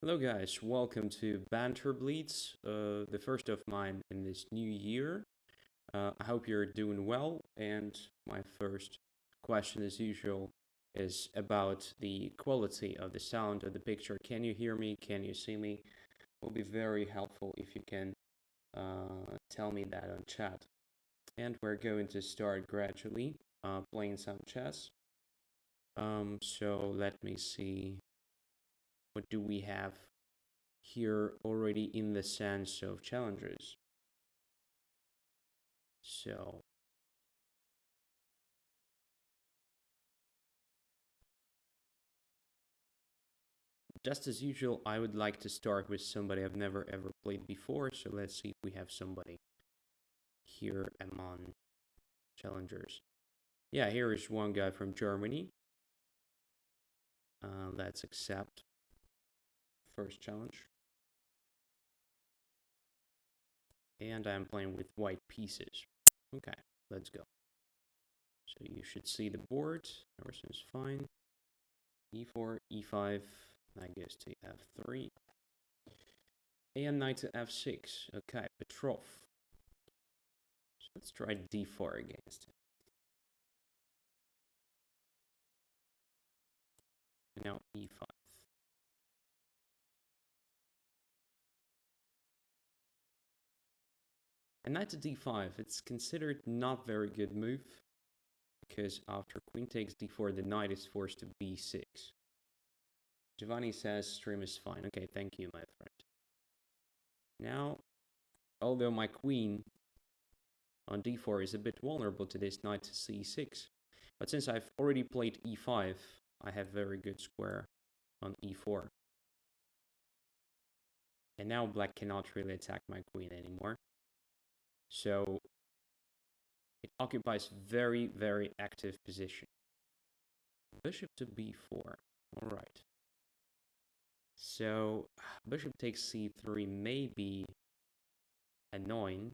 Hello guys, welcome to Banter Blitz, the first of mine in this new year. I hope you're doing well, and my first question as usual is about the quality of the sound of the picture. Can you hear me? Can you see me? It will be very helpful if you can tell me that on chat. And we're going to start gradually playing some chess. So let me see. What do we have here already in the sense of challenges? So just as usual, I would like to start with somebody I've never ever played before. So let's see if we have somebody here among challengers. Yeah, here is one guy from Germany. Let's accept first challenge. And I'm playing with white pieces. Okay, let's go. So you should see the board. Everything's fine. E4, E5, knight goes to F3. And knight to F6. Okay, Petrov. So let's try D4 against him. And now E5. And knight to D5, it's considered not very good move, because after queen takes D4, the knight is forced to B6. Giovanni says stream is fine. Okay, thank you, my friend. Now, although my queen on D4 is a bit vulnerable to this knight to C6, but since I've already played E5, I have very good square on E4. And now black cannot really attack my queen anymore. So it occupies very, very active position. Bishop to b4. All right. So bishop takes c3 may be annoying,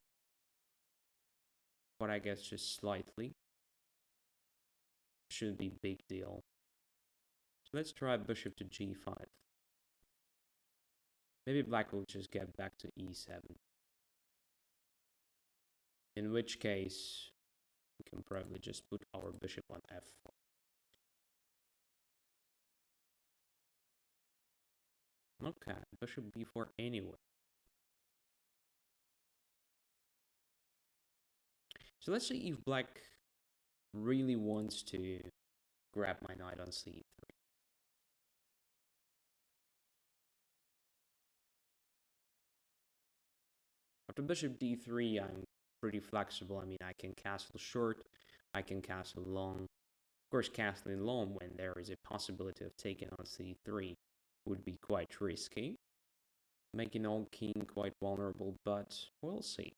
but I guess just slightly. Shouldn't be big deal. So let's try bishop to g5. Maybe black will just get back to e7. In which case, we can probably just put our bishop on f4. Okay, bishop b4 anyway. So let's see if black really wants to grab my knight on c3. After bishop d3, I'm pretty flexible. I mean, I can castle short, I can castle long. Of course, castling long when there is a possibility of taking on c3 would be quite risky, making old king quite vulnerable, but we'll see.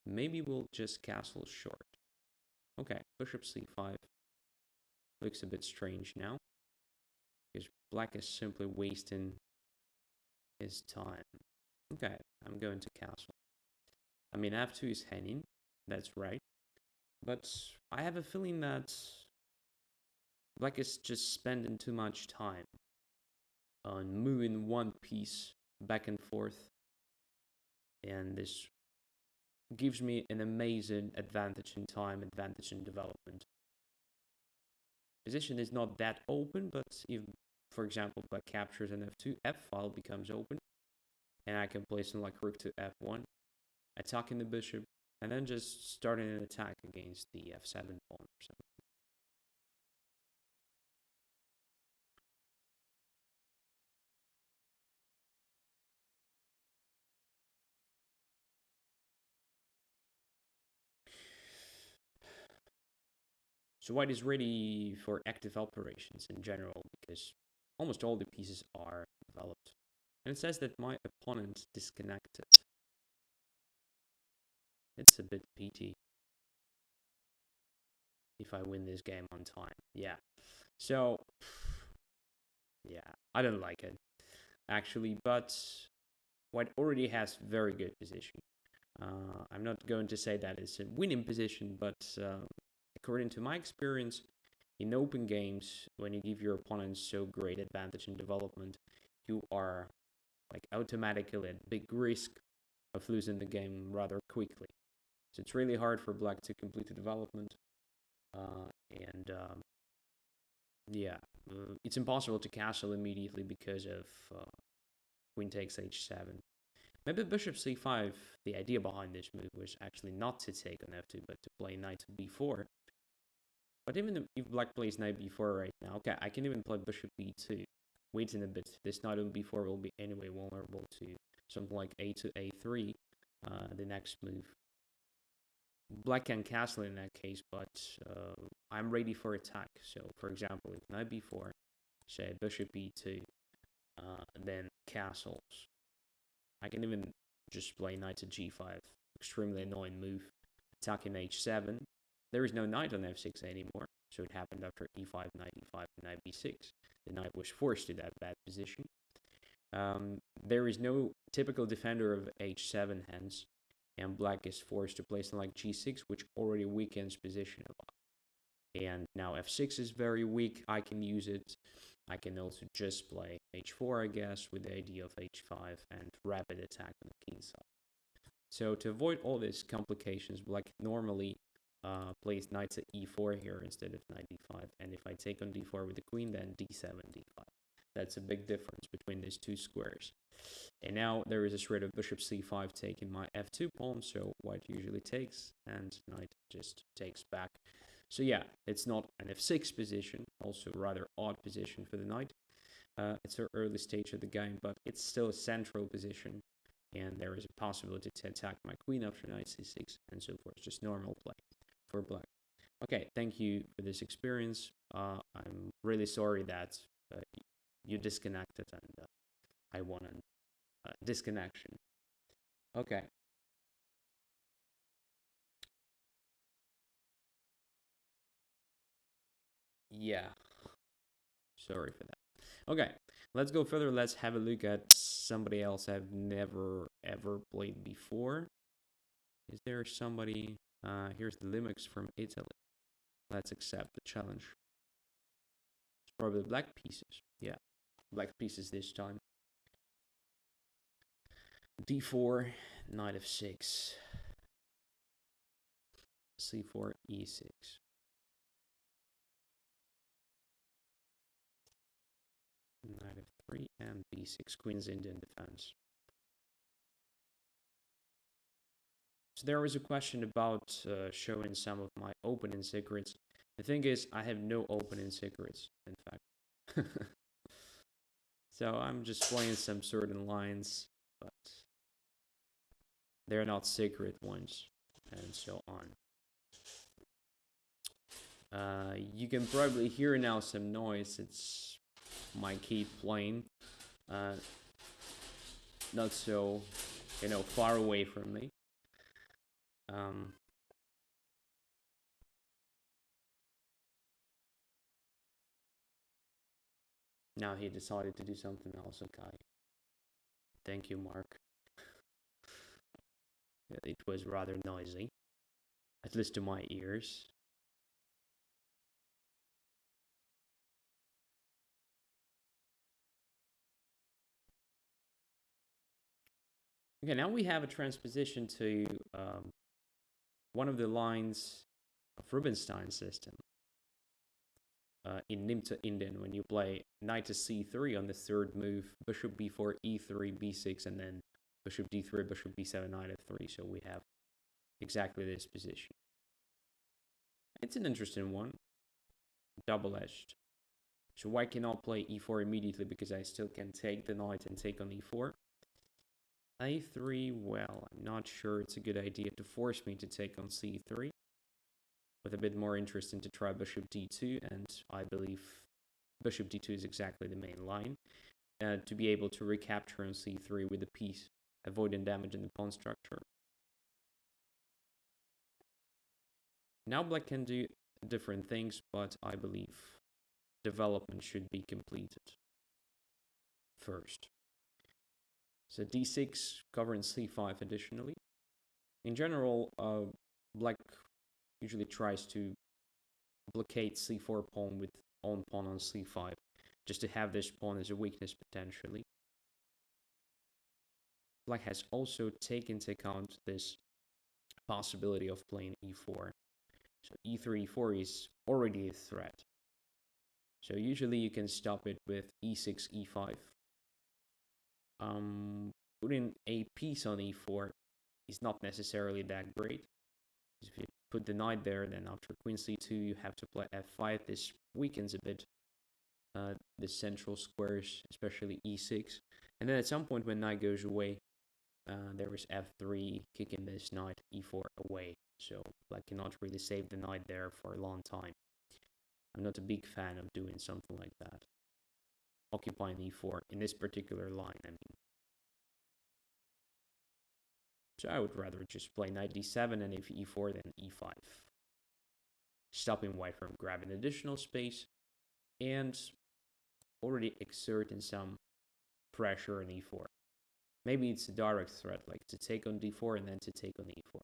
Maybe we'll just castle short. Okay, bishop c5 looks a bit strange now, because black is simply wasting his time. Okay, I'm going to castle. I mean, f2 is hanging, that's right. But I have a feeling that black is just spending too much time on moving one piece back and forth. And this gives me an amazing advantage in time, advantage in development. Position is not that open, but if, for example, black captures an f2, f file becomes open. And I can play something like rook to f1, attacking the bishop, and then just starting an attack against the f7 pawn or something. So white is ready for active operations in general, because almost all the pieces are developed. And it says that my opponent disconnected. It's a bit pity if I win this game on time. Yeah. So, yeah, I don't like it, actually, but white already has very good position. I'm not going to say that it's a winning position, but according to my experience, in open games, when you give your opponent so great advantage in development, you are like automatically at big risk of losing the game rather quickly. So it's really hard for black to complete the development. And yeah, it's impossible to castle immediately because of queen takes h7. Maybe bishop c5, the idea behind this move was actually not to take on f2, but to play knight to b4. But even if black plays knight b4 right now, okay, I can even play bishop b2. Waiting a bit, this knight on b4 will be anyway vulnerable to something like a to a3, the next move. Black can castle in that case, but I'm ready for attack. So, for example, if knight b4, say bishop e2, then castles. I can even just play knight to g5. Extremely annoying move. Attacking h7. There is no knight on f6 anymore. So it happened after e5, knight e5, and knight b6. The knight was forced to that bad position. There is no typical defender of h7 hence. And black is forced to play something like g6, which already weakens position a lot. And now f6 is very weak. I can use it. I can also just play h4, I guess, with the idea of h5 and rapid attack on the king side. So to avoid all these complications, black normally plays knight to e4 here instead of knight d5. And if I take on d4 with the queen, then d7, d5. That's a big difference between these two squares. And now there is a threat of bishop c5 taking my f2 pawn, so white usually takes, and knight just takes back. So yeah, it's not an f6 position, also a rather odd position for the knight. It's an early stage of the game, but it's still a central position, and there is a possibility to attack my queen after knight c6, and so forth. Just normal play for black. Okay, thank you for this experience. I'm really sorry that you disconnected, and I won a disconnection. Okay. Yeah. Sorry for that. Okay, let's go further. Let's have a look at somebody else I've never ever played before. Is there somebody? Here's the Limux from Italy. Let's accept the challenge. It's probably black pieces. Yeah, black pieces this time. d4, knight f6, c4, e6. Knight f3 and b6, Queen's Indian defense. So there was a question about showing some of my opening secrets. The thing is, I have no opening secrets, in fact. So I'm just playing some certain lines, but they're not secret ones, and so on. You can probably hear now some noise. It's my key playing. Not so, far away from me. Now he decided to do something else. Okay. Thank you, Mark. It was rather noisy, at least to my ears. Okay, now we have a transposition to one of the lines of Rubinstein's system. In Nimta Indian, when you play knight to c3 on the third move, bishop b4, e3, b6, and then bishop d3, bishop b7, knight f3. So we have exactly this position. It's an interesting one, double-edged. So white cannot play e4 immediately because I still can take the knight and take on e4. a3, well, I'm not sure it's a good idea to force me to take on c3. With a bit more interest into try bishop d2, and I believe bishop d2 is exactly the main line, to be able to recapture on c3 with a piece, avoiding damage in the pawn structure. Now black can do different things, but I believe development should be completed first. So d6 covering c5 additionally. In general, black usually tries to blockade c4 pawn with own pawn on c5, just to have this pawn as a weakness potentially. black has also taken into account this possibility of playing e4. So e3, e4 is already a threat. So usually you can stop it with e6, e5. Putting a piece on e4 is not necessarily that great. If you put the knight there, then after queen c2 you have to play f5. This weakens a bit the central squares, especially e6. And then at some point when knight goes away, there is f3 kicking this knight e4 away. So black cannot really save the knight there for a long time. I'm not a big fan of doing something like that. Occupying e4 in this particular line, I mean. So I would rather just play knight d7, and if e4, then e5. Stopping white from grabbing additional space and already exerting some pressure on e4. Maybe it's a direct threat, like to take on d4 and then to take on e4.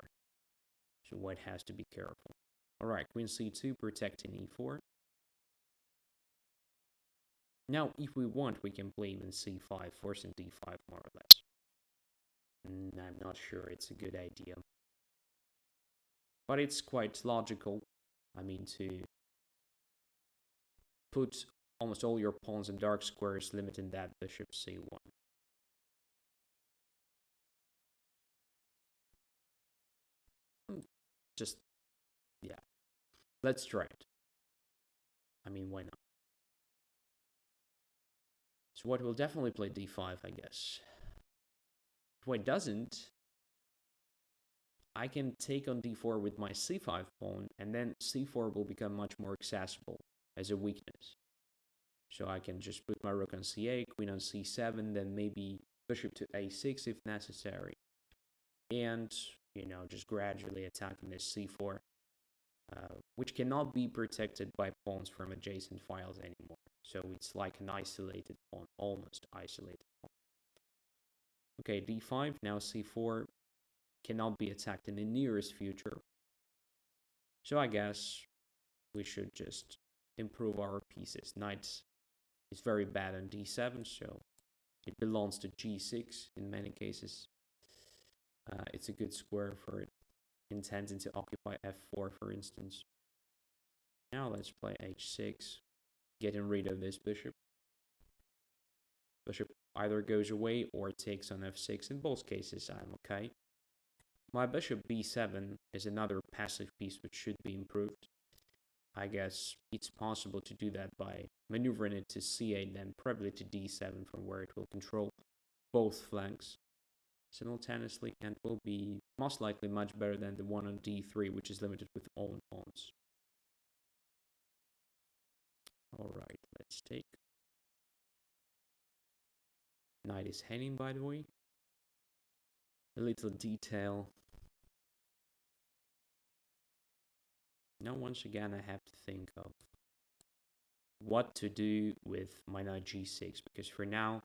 So white has to be careful. Alright, queen c2 protecting e4. Now, if we want, we can play even c5, forcing d5 more or less. I'm not sure it's a good idea. But it's quite logical, I mean, to put almost all your pawns in dark squares, limiting that bishop c1. Just, yeah. Let's try it. I mean, why not? So white will definitely play d5, I guess. If white doesn't, I can take on d4 with my c5 pawn, and then c4 will become much more accessible as a weakness. So I can just put my rook on c8, queen on c7, then maybe bishop to a6 if necessary. And, you know, just gradually attacking this c4, which cannot be protected by pawns from adjacent files anymore. So it's like an isolated pawn, almost isolated pawn. Okay, d5, now c4 cannot be attacked in the nearest future. So I guess we should just improve our pieces. Knight is very bad on d7, so it belongs to g6 in many cases. It's a good square for it, intending to occupy f4, for instance. Now let's play h6, getting rid of this bishop. Bishop either goes away or takes on f6. In both cases, I'm okay. My bishop b7 is another passive piece which should be improved. I guess it's possible to do that by maneuvering it to c8, then probably to d7, from where it will control both flanks simultaneously, and will be most likely much better than the one on d3, which is limited with own pawns. Alright, let's take. Knight is heading, by the way. A little detail. Now, once again, I have to think of what to do with my knight g6, because for now,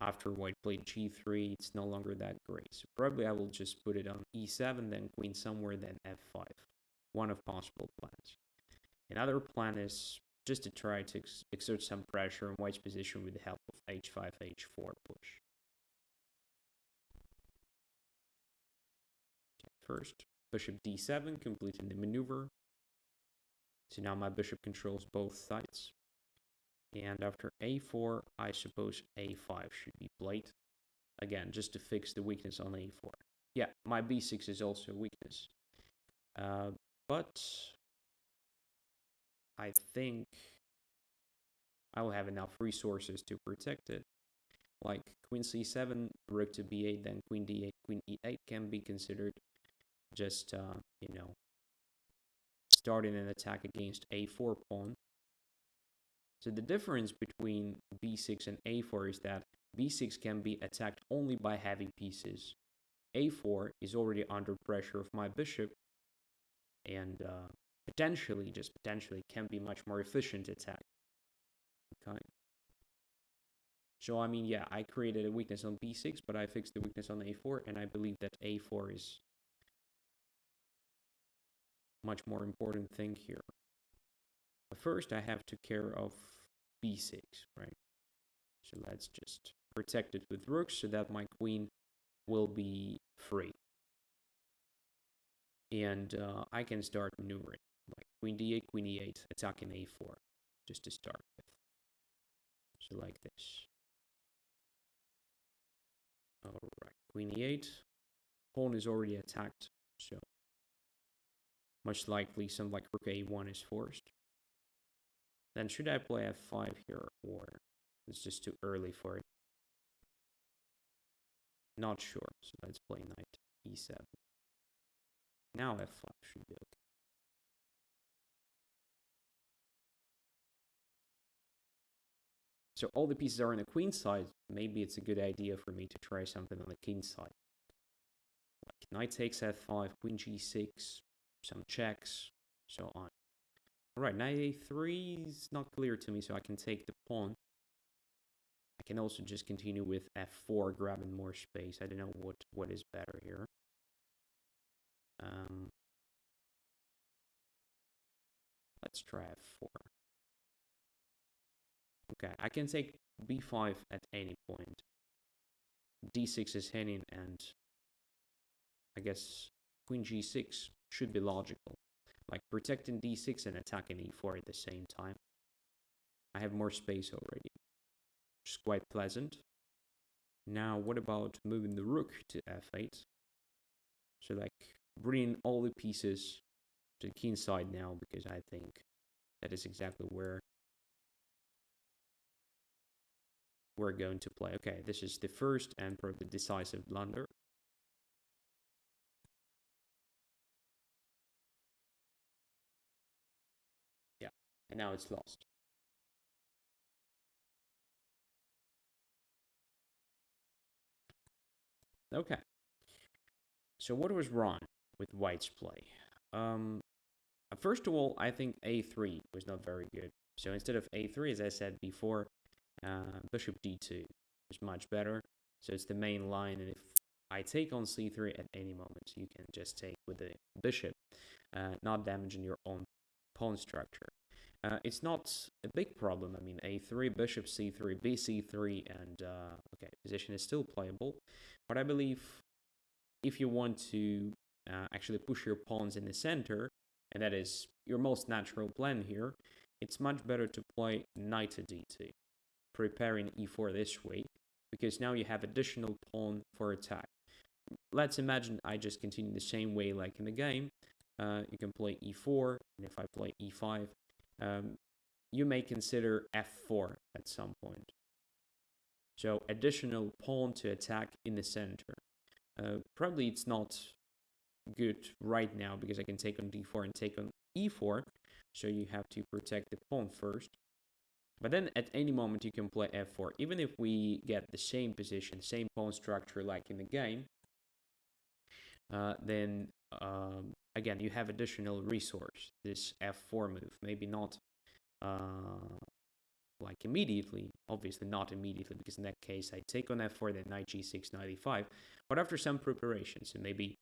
after white played g3, it's no longer that great. So probably I will just put it on e7, then queen somewhere, then f5. One of possible plans. Another plan is just to try to exert some pressure on white's position with the help of h5, h4 push. Okay, first, bishop d7, completing the maneuver. So now my bishop controls both sides. And after a4, I suppose a5 should be played. Again, just to fix the weakness on a4. Yeah, my b6 is also a weakness. But I think I will have enough resources to protect it. Like queen c7, rook to b8, then queen d8, queen e8 can be considered just, you know, starting an attack against a4 pawn. So the difference between b6 and a4 is that b6 can be attacked only by heavy pieces. a4 is already under pressure of my bishop, and potentially, just potentially, can be much more efficient attack. Okay. So, I mean, yeah, I created a weakness on b6, but I fixed the weakness on a4, and I believe that a4 is much more important thing here. But first, I have to care of b6, right? So let's just protect it with rooks so that my queen will be free. And I can start maneuvering. Like queen d8, queen e8, attacking a4, just to start with. So like this. Alright, queen e8. Pawn is already attacked, so much likely something like rook a1 is forced. Then should I play f5 here, or it's just too early for it? Not sure, so let's play knight e7. Now f5 should be okay. So all the pieces are on the queen side. Maybe it's a good idea for me to try something on the king side. Like knight takes f5, queen g6, some checks, so on. Alright, knight a3 is not clear to me, so I can take the pawn. I can also just continue with f4, grabbing more space. I don't know what is better here. Let's try f4. Okay, I can take b5 at any point. d6 is hanging, and I guess queen g6 should be logical. Like protecting d6 and attacking e4 at the same time. I have more space already, which is quite pleasant. Now, what about moving the rook to f8? So like bringing all the pieces to the king side now, because I think that is exactly where we're going to play. Okay, this is the first and probably decisive blunder. Yeah, and now it's lost. Okay. So what was wrong with White's play? First of all, I think a3 was not very good. So instead of a3, as I said before, bishop d2 is much better. So it's the main line, and if I take on c3 at any moment, you can just take with the bishop, not damaging your own pawn structure. It's not a big problem. I mean, a3, bishop c3, bc3, and okay, position is still playable. But I believe if you want to actually push your pawns in the center, and that is your most natural plan here, it's much better to play knight to d2, preparing e4 this way, because now you have additional pawn for attack. Let's imagine I just continue the same way like in the game. You can play e4, and if I play e5, you may consider f4 at some point. So additional pawn to attack in the center. Probably it's not good right now because I can take on d4 and take on e4. So you have to protect the pawn first. But then at any moment you can play f4. Even if we get the same position, same pawn structure like in the game, then again, you have additional resource, this f4 move. Maybe not like immediately, obviously not immediately, because in that case I take on f4, then knight g6, knight e5, but after some preparation, so maybe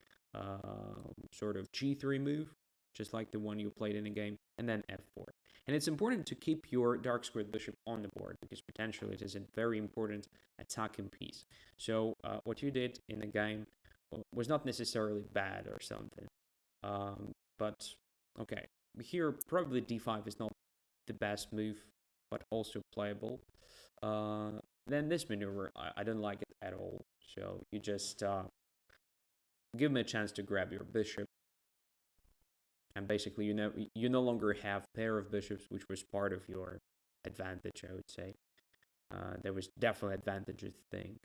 sort of g3 move, just like the one you played in the game, and then f4. And it's important to keep your dark squared bishop on the board, because potentially it is a very important attacking piece. So what you did in the game was not necessarily bad or something, but okay, here probably d5 is not the best move, but also playable. Then this maneuver, I don't like it at all. So you just give me a chance to grab your bishop. And basically, you no longer have pair of bishops, which was part of your advantage, I would say. There was definitely advantages thing.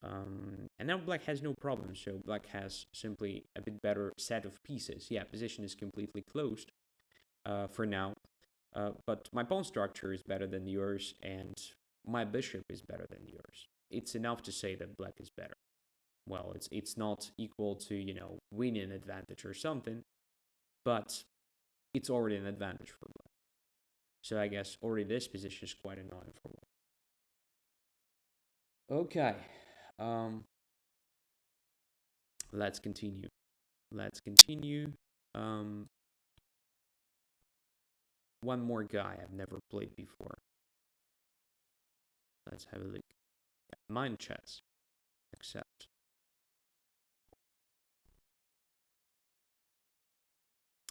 And now black has no problem. So black has simply a bit better set of pieces. Yeah, position is completely closed for now. But my pawn structure is better than yours, and my bishop is better than yours. It's enough to say that black is better. Well, it's not equal to, winning an advantage or something, but it's already an advantage for black. So I guess already this position is quite annoying for black. Okay. Let's continue. One more guy I've never played before. Let's have a look. Mind chess. Accept.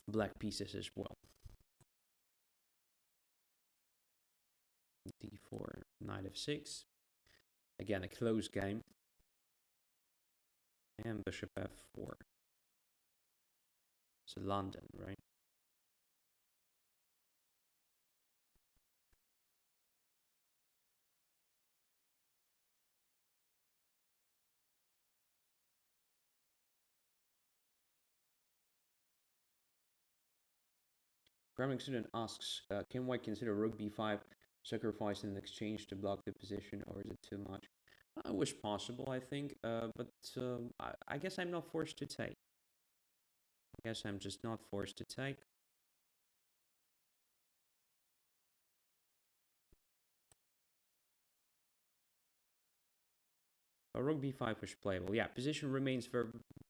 black pieces as well. d4, knight f6. Again, a close game. And bishop f4. So London, right? Gramming student asks, can white consider rook b5 sacrifice in exchange to block the position, or is it too much? I wish possible, I think, but I guess I'm not forced to take. I guess I'm just not forced to take. But rook b5 was playable. Yeah, position remains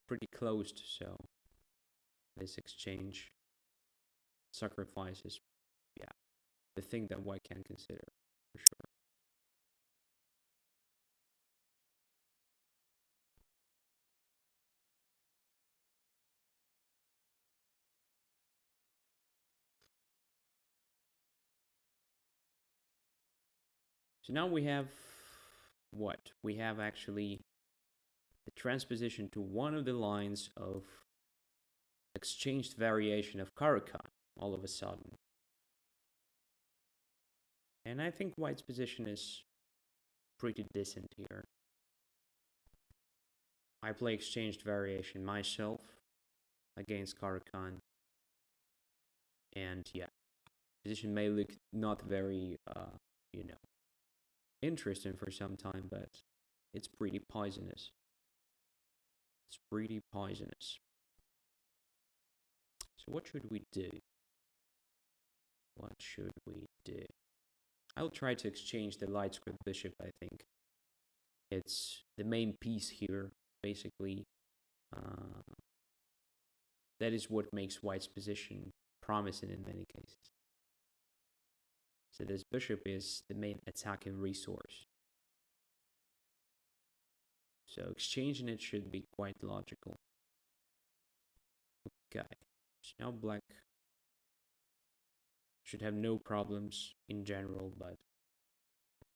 pretty closed, so this exchange sacrifices, yeah, the thing that white can consider, for sure. So now we have what? We have actually the transposition to one of the lines of exchanged variation of Caro-Kann all of a sudden. And I think white's position is pretty decent here. I play exchanged variation myself against Caro-Kann. And yeah, position may look not very, interesting for some time, but it's pretty poisonous. It's pretty poisonous. So what should we do? What should we do? I'll try to exchange the light square bishop, I think. It's the main piece here, basically. That is what makes white's position promising in many cases. So this bishop is the main attacking resource. So exchanging it should be quite logical. Okay, so now black should have no problems in general, but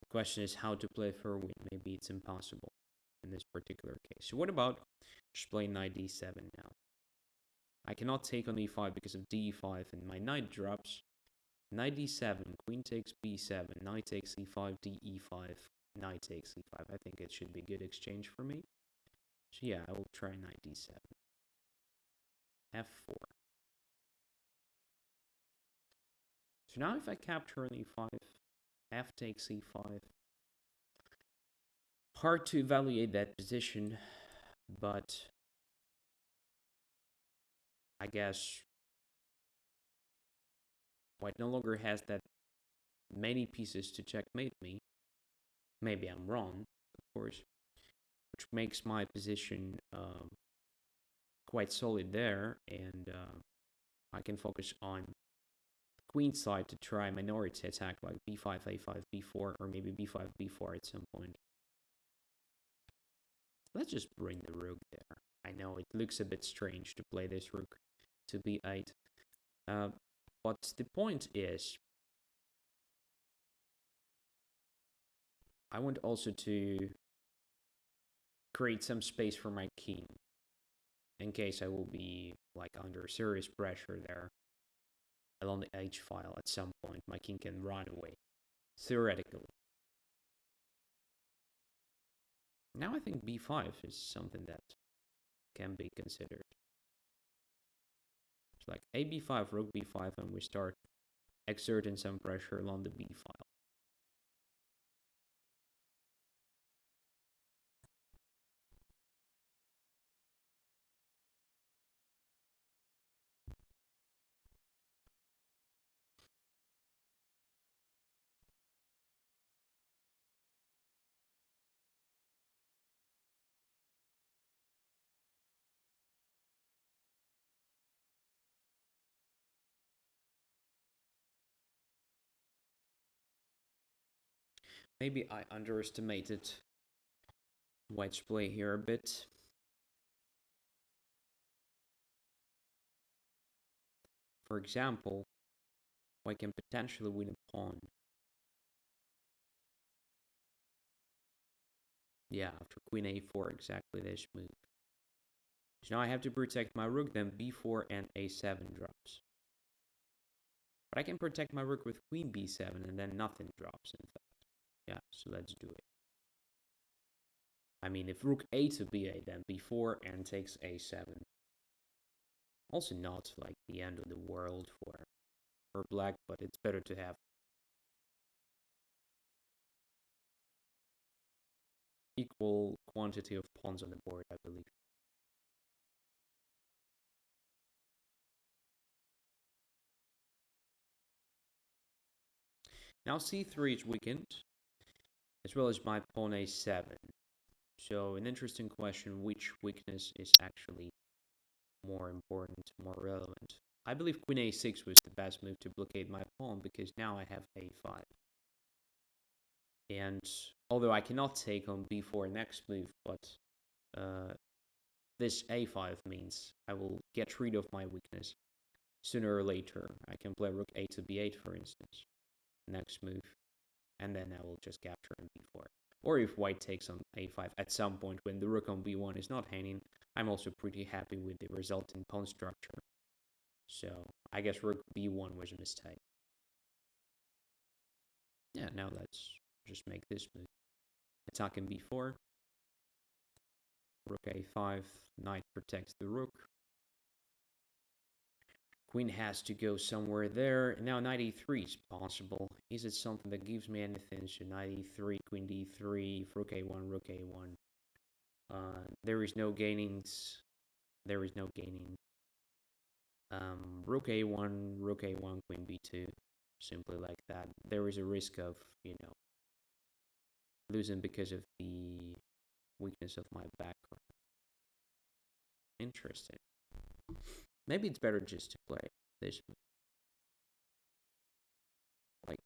the question is how to play for a win. Maybe it's impossible in this particular case. So what about just playing knight d7 now? I cannot take on e5 because of d5 and my knight drops. Knight d7, queen takes b7, knight takes e5, de5, knight takes e5. I think it should be a good exchange for me. So yeah, I will try knight d7. f4. So now if I capture on e5, f takes e5. Hard to evaluate that position, but I guess white no longer has that many pieces to checkmate me. Maybe I'm wrong, of course, which makes my position quite solid there, and I can focus on queen side to try minority attack like b5, a5, b4, or maybe b5, b4 at some point. Let's just bring the rook there. I know it looks a bit strange to play this rook to b8, but the point is, I want also to create some space for my king in case I will be like under serious pressure there along the h file at some point. My king can run away, theoretically. Now I think b5 is something that can be considered. It's like a b5, rook b5, and we start exerting some pressure along the b file. Maybe I underestimated white's play here a bit. For example, white can potentially win a pawn. Yeah, after queen a4, exactly this move. So now I have to protect my rook, then b4 and a7 drops. But I can protect my rook with queen b7 and then nothing drops, in fact. Yeah, so let's do it. I mean, if rook a to b8, then b4 and takes a7. Also not like the end of the world for black, but it's better to have equal quantity of pawns on the board, I believe. Now c3 is weakened, as well as my pawn a7. So an interesting question, which weakness is actually more important, more relevant? I believe queen a6 was the best move to blockade my pawn, because now I have a5. And although I cannot take on b4 next move, but this a5 means I will get rid of my weakness sooner or later. I can play rook a to b8, for instance, next move, and then I will just capture on b4. Or if white takes on a5 at some point when the rook on b1 is not hanging, I'm also pretty happy with the resulting pawn structure. So I guess rook b1 was a mistake. Yeah, now let's just make this move. Attacking b4. Rook a5, knight protects the rook. Queen has to go somewhere there. Now knight e3 is possible. Is it something that gives me anything? So knight e3, queen d3, rook a1, rook a1. There is no gainings. There is no gaining. Rook a1, queen b2. Simply like that. There is a risk of, losing because of the weakness of my background. Interesting. Maybe it's better just to play this move. Like,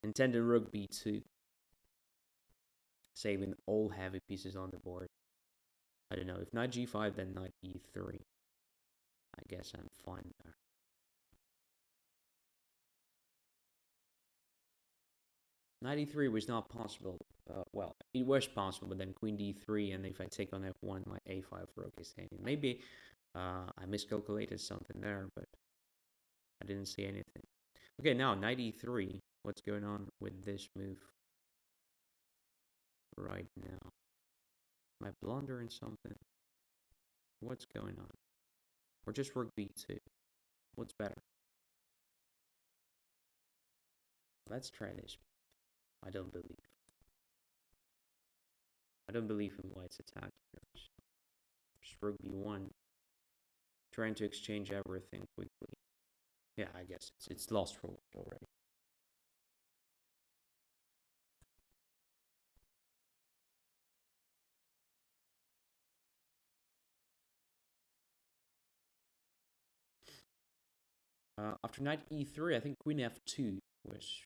intended rook b2. Saving all heavy pieces on the board. I don't know, if knight g5, then knight e3. I guess I'm fine there. Knight e3 was not possible. Well, it was possible, but then queen d3, and if I take on f1, my a5 rook is hanging. Maybe I miscalculated something there, but I didn't see anything. Okay, now knight e3. What's going on with this move right now? Am I blundering something? What's going on? Or just rook b2? What's better? Let's try this. I don't believe in white's attack here. Just rook b1. Trying to exchange everything quickly. Yeah, I guess it's lost for white already. After knight e3, I think queen f2 was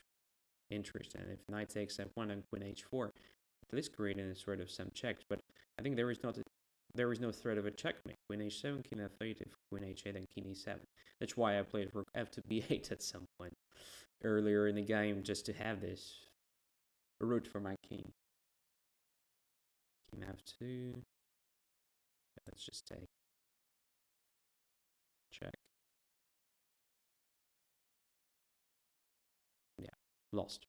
interesting. If knight takes f1 and queen h4, at least creating sort of some checks. But I think there is no threat of a checkmate. Queen h7, king f8, if queen h8, then king e7. That's why I played rook f to b8 at some point earlier in the game, just to have this route for my king. King f2. Let's just take. Check. Yeah, lost.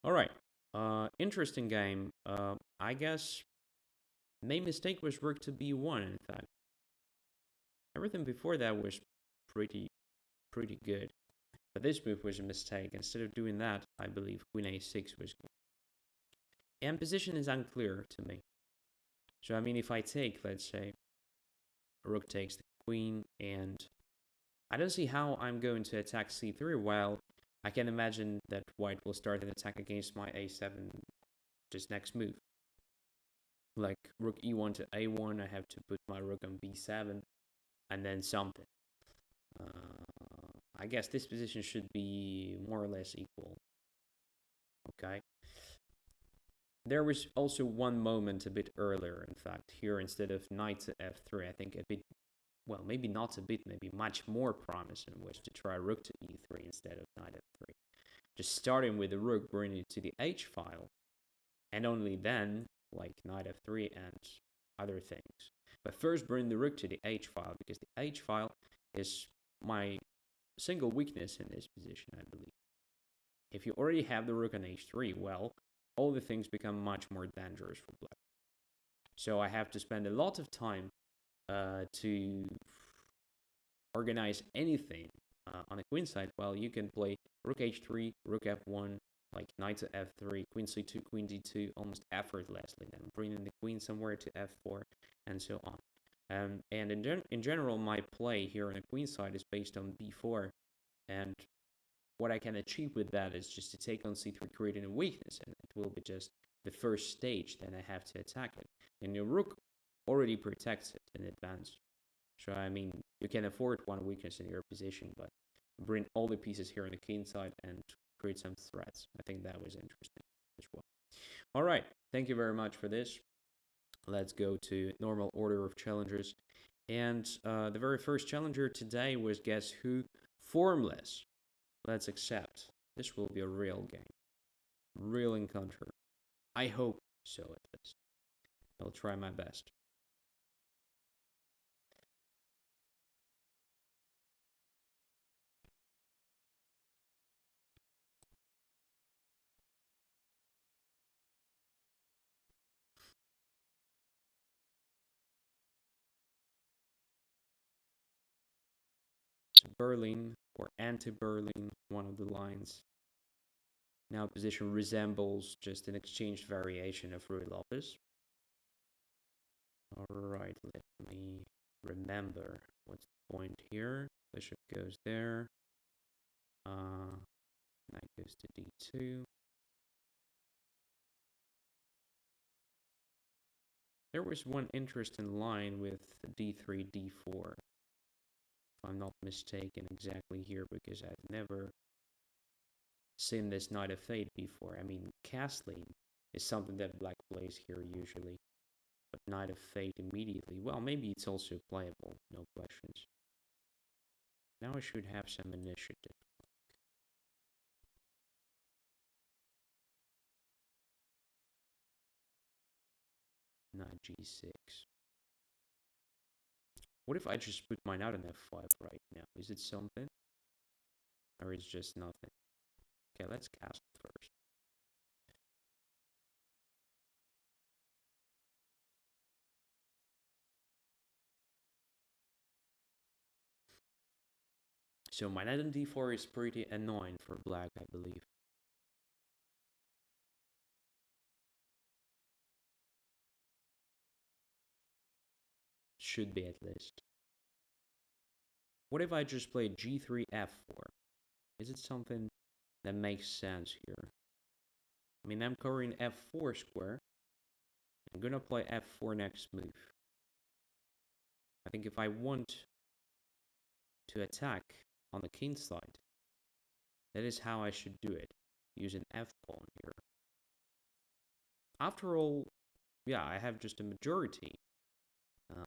All right. Interesting game. I guess main mistake was rook to b1, in fact. Everything before that was pretty good. But this move was a mistake. Instead of doing that, I believe queen a6 was good. And position is unclear to me. So, I mean, if I take, let's say, rook takes the queen, and I don't see how I'm going to attack c3, while I can imagine that white will start an attack against my a7 just next move. Like rook e1 to a1, I have to put my rook on b7, and then something. I guess this position should be more or less equal. Okay. There was also one moment a bit earlier, in fact, here instead of knight to f3, I think a bit well, maybe not a bit, maybe much more promising was to try rook to e3 instead of knight f3. Just starting with the rook, bringing it to the h file, and only then, like knight f3 and other things. But first bring the rook to the h file, because the h file is my single weakness in this position, I believe. If you already have the rook on h3, well, all the things become much more dangerous for black. So I have to spend a lot of time to organize anything on the queen side. Well, you can play rook h3, rook f1, like knight to f3, queen c2, queen d2, almost effortlessly. Then bringing the queen somewhere to f4, and so on. And in general, my play here on the queen side is based on b4, and what I can achieve with that is just to take on c3, creating a weakness, and it will be just the first stage. Then I have to attack it, and your rook already protects it in advance. So I mean, you can afford one weakness in your position, but bring all the pieces here on the king side and create some threats. I think that was interesting as well. All right, thank you very much for this. Let's go to normal order of challengers. And the very first challenger today was, guess who? Formless. Let's accept. This will be a real game. Real encounter. I hope so, at least. I'll try my best. Berlin or anti-Berlin, one of the lines. Now position resembles just an exchanged variation of Ruy Lopez. Alright, let me remember what's the point here. Bishop goes there. Knight goes to d2. There was one interesting line with d3, d4. If I'm not mistaken exactly here, because I've never seen this Knight of Fate before. I mean, castling is something that black plays here usually, but Knight of Fate immediately. Well, maybe it's also playable, no questions. Now I should have some initiative. Knight g6. What if I just put mine out on f5 right now? Is it something? Or is it just nothing? Okay, let's cast first. So my knight on d4 is pretty annoying for black, I believe. Should be, at least. What if I just play g3, f4? Is it something that makes sense here? I mean, I'm covering f4 square. I'm gonna play f4 next move. I think if I want to attack on the king side, that is how I should do it, using f-pawn here. After all, yeah, I have just a majority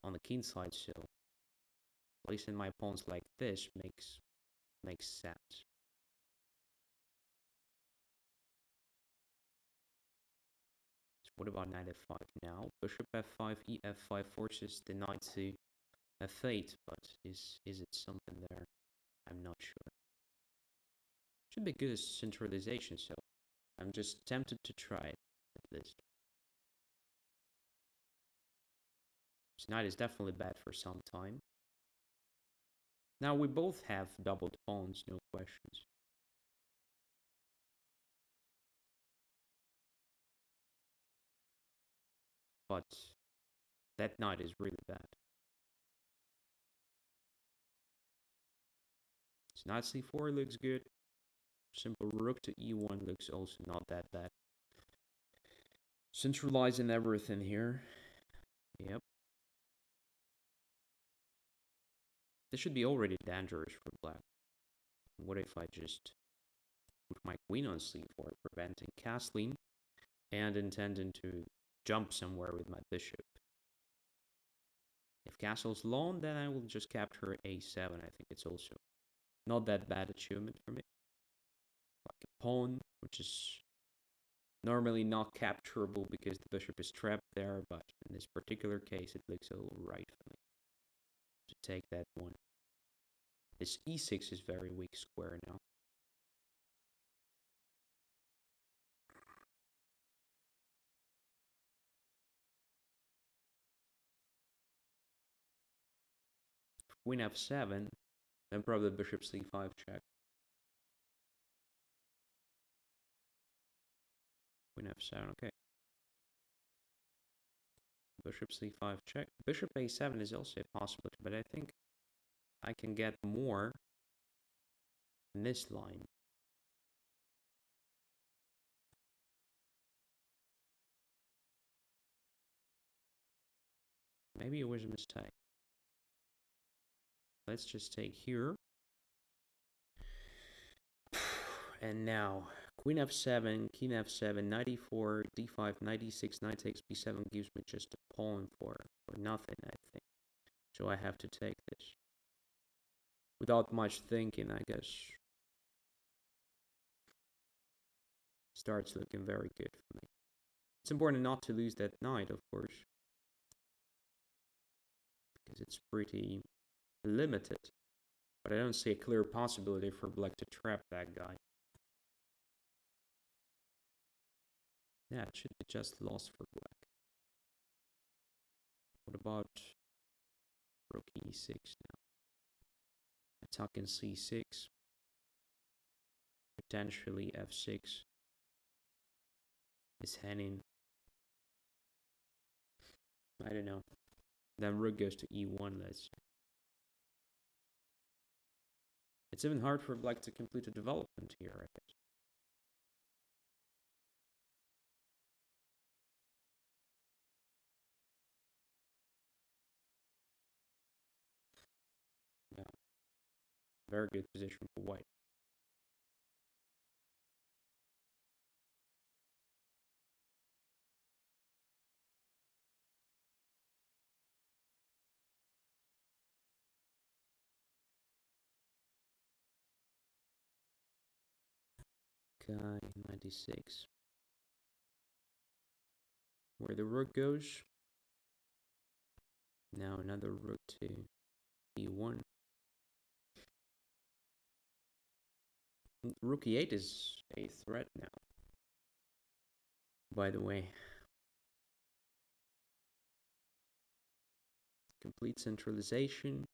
on the king side, so placing my pawns like this makes sense. So what about knight f5 now? Bishop f5, e f5 forces the knight to f8, but is it something there? I'm not sure. Should be good as centralization, so I'm just tempted to try it, at least. This knight is definitely bad for some time. Now we both have doubled pawns, no questions. But that knight is really bad. So knight c4 looks good. Simple rook to e1 looks also not that bad. Centralizing everything here. Yep. This should be already dangerous for black. What if I just put my queen on c4, preventing castling and intending to jump somewhere with my bishop? If castle's long, then I will just capture a7. I think it's also not that bad achievement for me. Like a pawn, which is normally not capturable because the bishop is trapped there, but in this particular case, it looks a little right for me to take that one. This e6 is very weak square now. Queen f7, then probably bishop c5 check. Queen f7, okay. Bishop c5 check. Bishop a7 is also a possibility, but I think I can get more in this line. Maybe it was a mistake. Let's just take here. And now, queen f7, king f7, knight e4, d5, knight e6, knight takes b7 gives me just a pawn for nothing, I think. So I have to take this. Without much thinking, I guess. Starts looking very good for me. It's important not to lose that knight, of course. Because it's pretty limited. But I don't see a clear possibility for black to trap that guy. Yeah, it should be just lost for black. What about rook e6 now? Attacking c6. Potentially f6 is heading. I don't know. Then rook goes to e1, let's say. It's even hard for black to complete a development here, I guess. Yeah. Very good position for white. Okay, 96. Where the rook goes. Now another rook to e1. Rook e8 is a threat now. By the way. Complete centralization.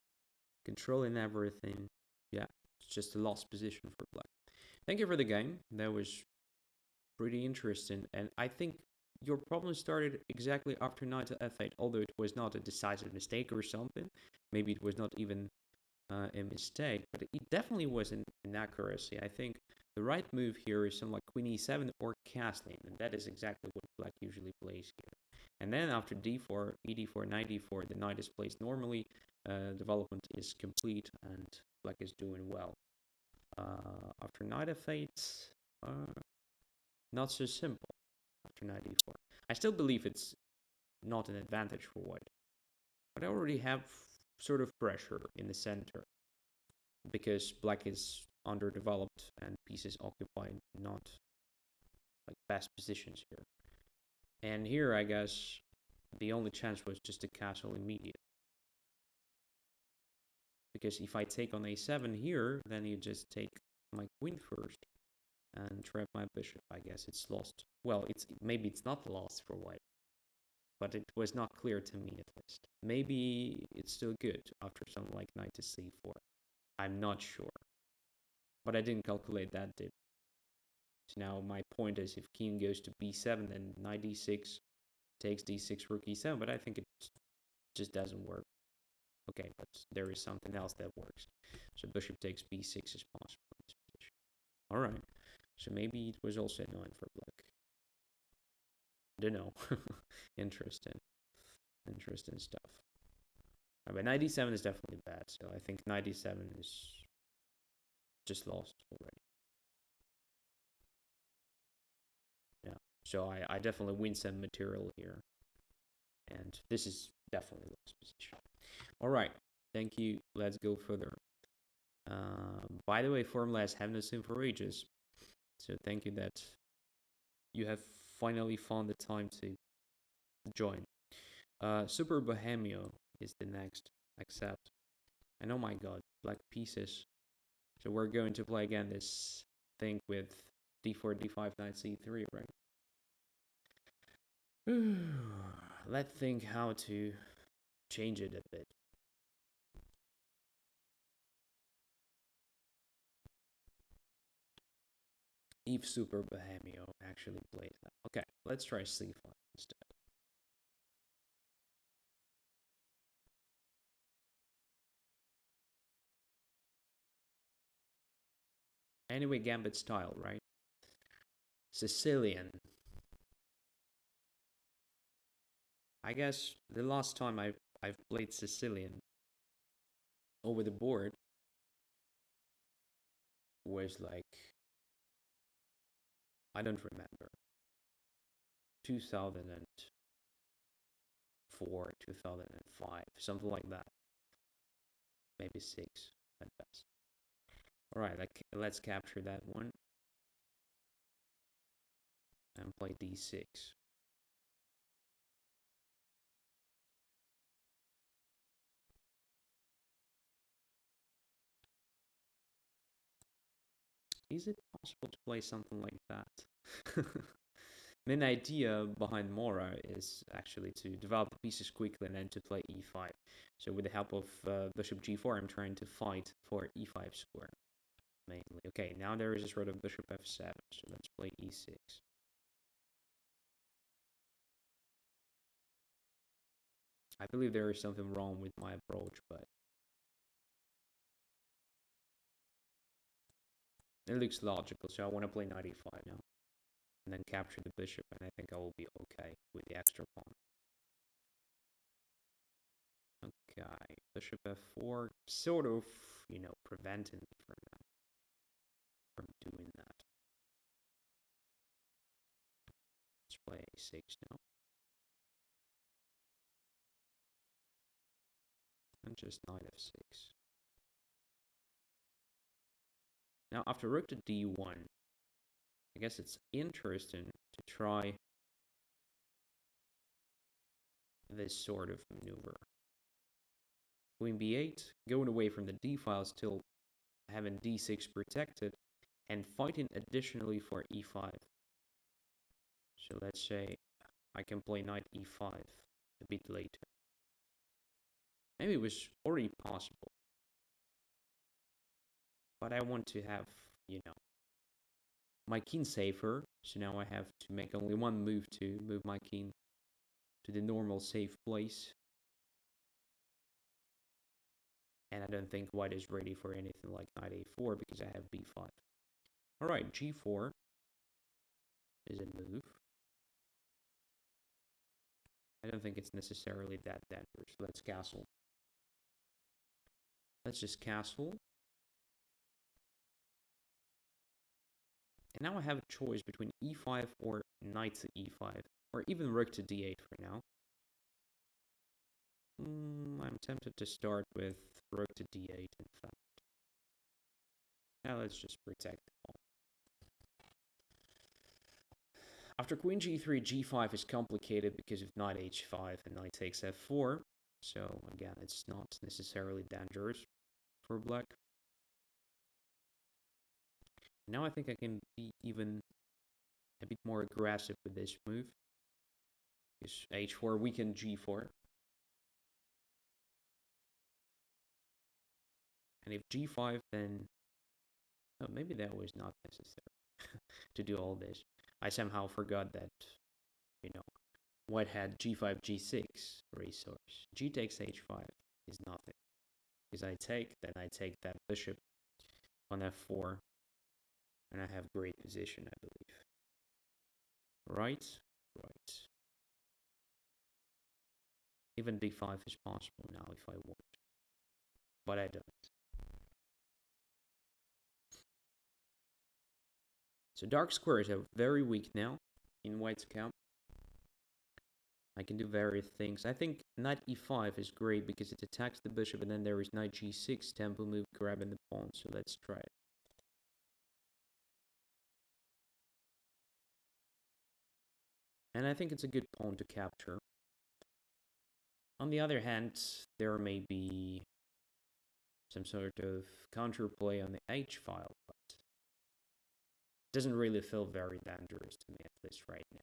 Controlling everything. Yeah, it's just a lost position for black. Thank you for the game. That was pretty interesting. And I think your problem started exactly after knight to f8, although it was not a decisive mistake or something. Maybe it was not even a mistake, but it definitely was an inaccuracy. I think the right move here is something like queen e7 or castling, and that is exactly what black usually plays here. And then after d4, ed4, knight d4, the knight is placed normally, development is complete, and black is doing well. After knight f8, not so simple after knight e4. I still believe it's not an advantage for white, but I already have sort of pressure in the center because black is underdeveloped and pieces occupy not like best positions here. And here, I guess, the only chance was just to castle immediate. Because if I take on a7 here, then you just take my queen first and trap my bishop. I guess it's lost. Well, maybe it's not lost for white, but it was not clear to me at least. Maybe it's still good after something like knight to c4. I'm not sure, but I didn't calculate that, did. So now my point is, if king goes to b7, then knight d6 takes d6, rook e7, but I think it just doesn't work. Okay, but there is something else that works. So bishop takes b6 is possible in this position. All right. So maybe it was also annoying for black. I don't know. Interesting stuff. But knight d7 is definitely bad. So I think knight d7 is just lost already. Yeah. So I definitely win some material here. And this is definitely lost position. All right. Thank you. Let's go further. By the way, formulas have no seen for ages. So thank you that you have finally found the time to join. Super Bohemio is the next. Accept. And oh my god, black pieces. So we're going to play again this thing with d4, d5, knight c3, right? Let's think how to change it a bit. If Super Bohemio actually plays that. Okay, let's try c5 instead. Anyway, gambit style, right? Sicilian. I guess the last time I've played Sicilian over the board was like, I don't remember, 2004, 2005, something like that. Maybe 6 at best. All right, let's capture that one and play d6. Is it possible to play something like that? Main idea behind Mora is actually to develop the pieces quickly and then to play e5. So with the help of bishop g4, I'm trying to fight for e5 square, mainly. Okay, now there is a sort of bishop f7, so let's play e6. I believe there is something wrong with my approach, but it looks logical, so I want to play knight e5 now. And then capture the bishop, and I think I will be okay with the extra pawn. Okay, bishop f4, sort of, preventing me from doing that. Let's play a6 now. And just knight f6. Now, after rook to d1, I guess it's interesting to try this sort of maneuver. Queen b8, going away from the d file, still having d6 protected, and fighting additionally for e5. So let's say I can play knight e5 a bit later. Maybe it was already possible, but I want to have, my king safer. So now I have to make only one move to move my king to the normal safe place. And I don't think white is ready for anything like knight a4 because I have b5. All right, g4 is a move. I don't think it's necessarily that dangerous. Let's castle. Let's just castle. And now I have a choice between e5 or knight to e5, or even rook to d8 for now. I'm tempted to start with rook to d8, in fact. Now let's just protect the pawn. After queen g3, g5 is complicated because of knight h5 and knight takes f4. So again, it's not necessarily dangerous for black. Now I think I can be even a bit more aggressive with this move. Because h4 weakened g4. And if g5, then oh, maybe that was not necessary to do all this. I somehow forgot that, white had g5, g6 resource. G takes h5 is nothing. Because I take that bishop on f4, and I have great position, I believe. Right? Right. Even d5 is possible now if I want. But I don't. So dark squares are very weak now in white's camp. I can do various things. I think knight e5 is great because it attacks the bishop, and then there is knight g6, tempo move, grabbing the pawn. So let's try it. And I think it's a good pawn to capture. On the other hand, there may be some sort of counterplay on the h file, but it doesn't really feel very dangerous to me, at least right now.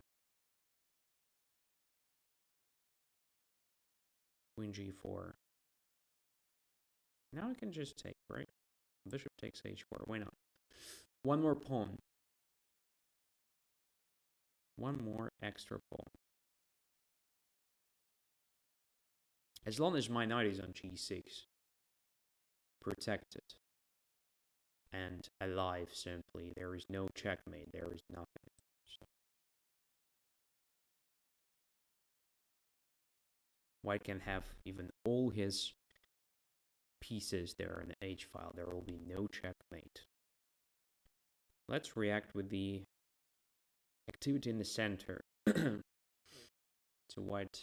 Queen g4. Now I can just take, right? Bishop takes h4, why not? One more pawn. One more extra pawn. As long as my knight is on g6, protected and alive, simply, there is no checkmate, there is nothing. So White can have even all his pieces there in the h file. There will be no checkmate. Let's react with the activity in the center. So White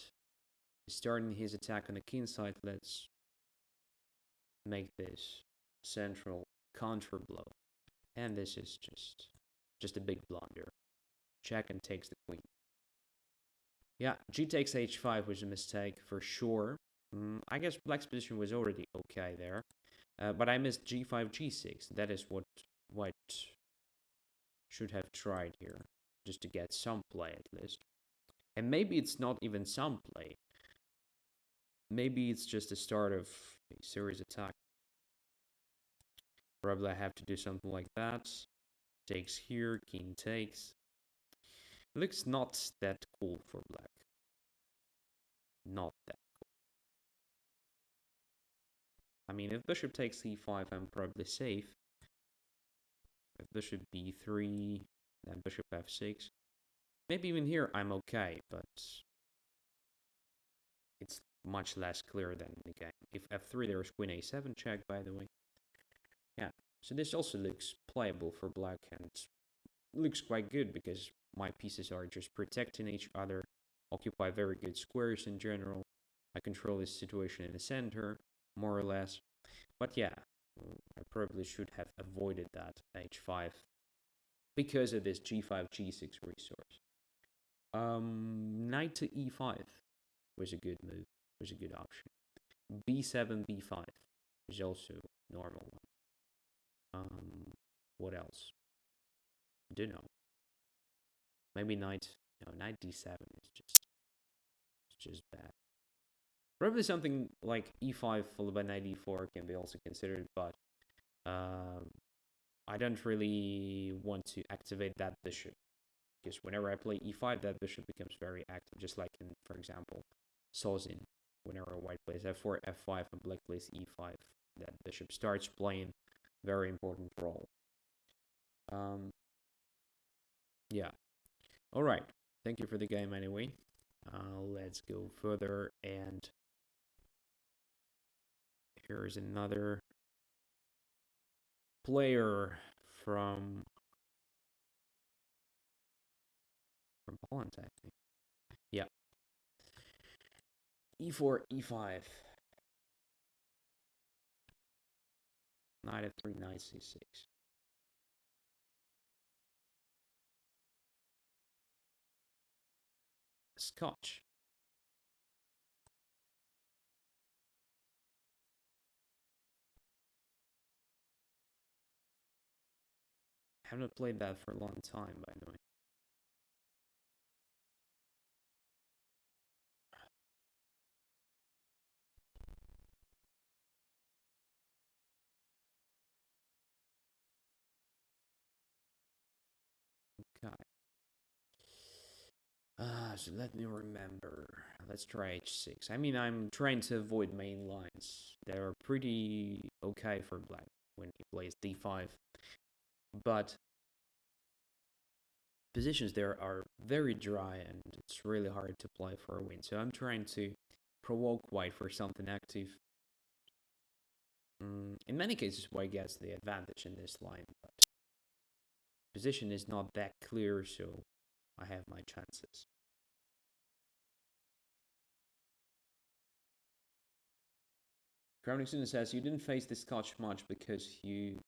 is starting his attack on the king side. Let's make this central counter blow. And this is just a big blunder. Check and takes the queen. Yeah, g takes h5 was a mistake for sure. I guess black's position was already okay there. But I missed g5, g6. That is what White should have tried here, just to get some play at least. And maybe it's not even some play. Maybe it's just the start of a series attack. Probably I have to do something like that. Takes here, king takes. Looks not that cool for black. Not that cool. I mean, if bishop takes c5, I'm probably safe. If bishop b3, then bishop f6. Maybe even here I'm okay, but it's much less clear than the game. If f3, there is queen a7 check, by the way. Yeah, so this also looks playable for black, and looks quite good because my pieces are just protecting each other, occupy very good squares in general. I control this situation in the center, more or less. But yeah, I probably should have avoided that h5 because of this g5, g6 resource. Knight to e5 was a good move, was a good option. b7, b5 is also a normal one. What else? Don't know. Maybe knight d7 is just bad. Probably something like e5 followed by knight e4 can be also considered, but I don't really want to activate that bishop, because whenever I play e5, that bishop becomes very active, just like in, for example, Sozin. Whenever white plays f4, f5, and black plays e5, that bishop starts playing a very important role. Yeah. All right. Thank you for the game anyway. Let's go further, and here is another player from Poland, I think. Yeah. e4, e5. Knight f3, knight c6. Scotch. I have not played that for a long time, by the way. Okay. So let me remember. Let's try h6. I mean, I'm trying to avoid main lines. They're pretty okay for black when he plays d5. But positions there are very dry, and it's really hard to play for a win. So I'm trying to provoke white for something active. In many cases, white gets the advantage in this line, but position is not that clear, so I have my chances. Crowning Student says you didn't face the Scotch much because you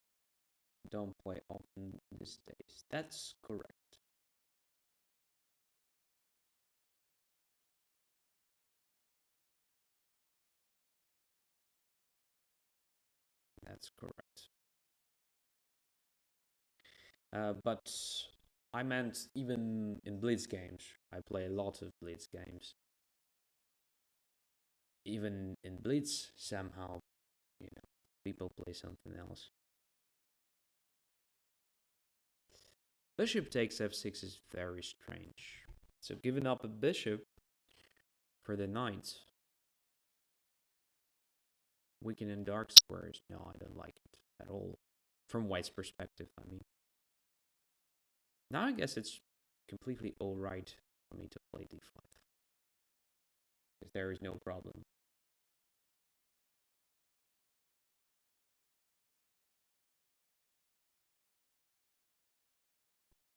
don't play often these days. That's correct. That's correct. But I meant even in Blitz games. I play a lot of Blitz games. Even in Blitz, somehow, people play something else. Bishop takes f6 is very strange. So giving up a bishop for the knight. Weakening dark squares. No, I don't like it at all. From white's perspective, I mean. Now I guess it's completely alright for me to play d5. Because there is no problem.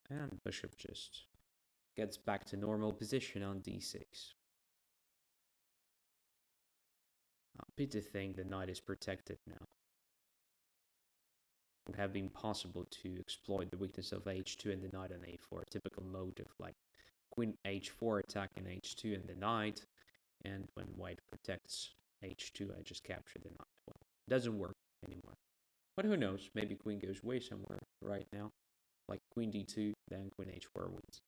And bishop just gets back to normal position on d6. Pity thing the knight is protected now. It would have been possible to exploit the weakness of h2 and the knight on a4. Typical motive like queen h4 attacking h2 and the knight. And when white protects h2, I just capture the knight. Well, it doesn't work anymore. But who knows? Maybe queen goes way somewhere right now. Like queen d2, then queen h4 wins.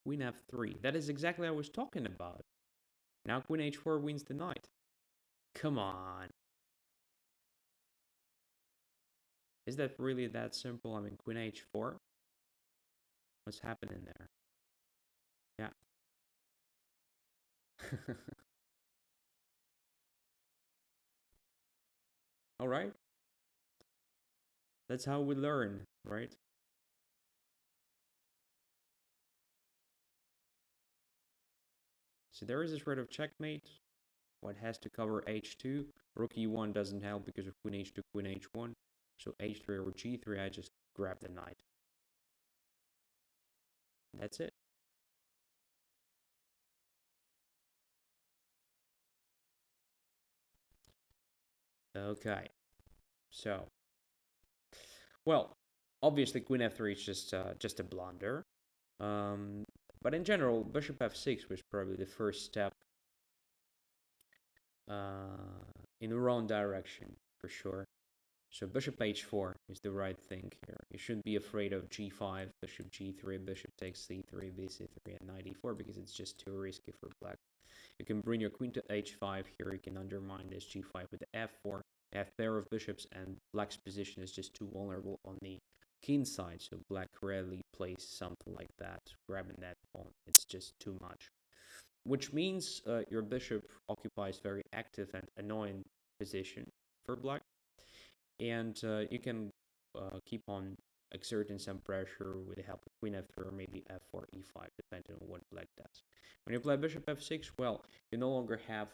Queen f3. That is exactly what I was talking about. Now queen h4 wins the knight. Come on. Is that really that simple? I mean, queen h4? What's happening there? Yeah. All right. That's how we learn, right? So there is a threat of checkmate. White has to cover h2. Rook e1 doesn't help because of queen h2, queen h1. So h3 or g3, I just grab the knight. That's it. Okay. So, well, obviously queen f3 is just a blunder. But in general, bishop f6 was probably the first step in the wrong direction, for sure. So bishop h4 is the right thing here. You shouldn't be afraid of g5, bishop g3, bishop takes c3, bc3, and knight e4 because it's just too risky for black. You can bring your queen to h5 here. You can undermine this g5 with f4. You have pair of bishops, and black's position is just too vulnerable on the king side. So black rarely plays something like that, grabbing that pawn. It's just too much. Which means your bishop occupies very active and annoying position for black. And you can keep on exerting some pressure with the help of queen f3 or maybe f4, e5, depending on what black does. When you play bishop f6, well, you no longer have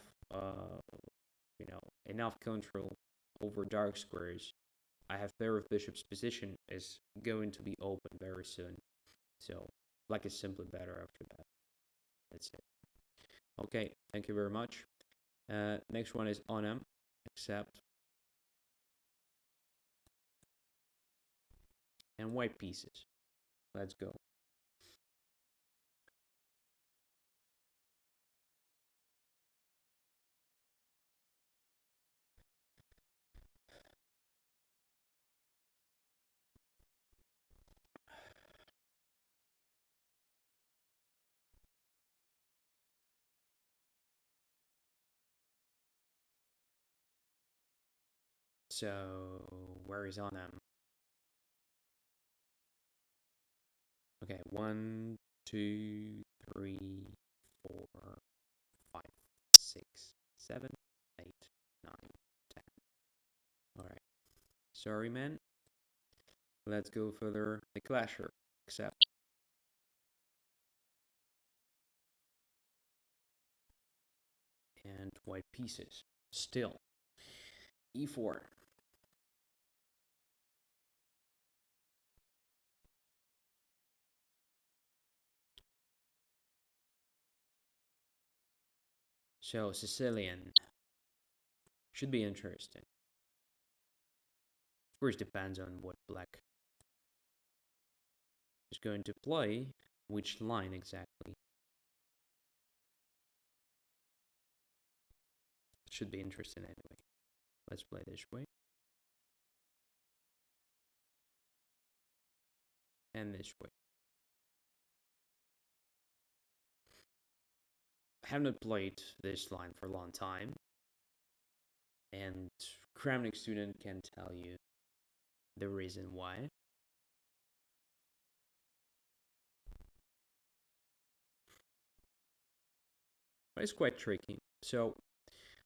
enough control over dark squares. I have pair of bishops position is going to be open very soon. So black is simply better after that. That's it. Okay, thank you very much. Next one is on accept. And white pieces. Let's go. So where is on them? Okay, 1, 2, 3, 4, 5, 6, 7, 8, 9, 10. All right. Sorry, man. Let's go further. The clasher. Accept. And white pieces. Still. E4. So, Sicilian. Should be interesting. Of course, depends on what black is going to play, which line exactly. It should be interesting anyway. Let's play this way. And this way. I have not played this line for a long time. And Kramnik student can tell you the reason why. But it's quite tricky. So,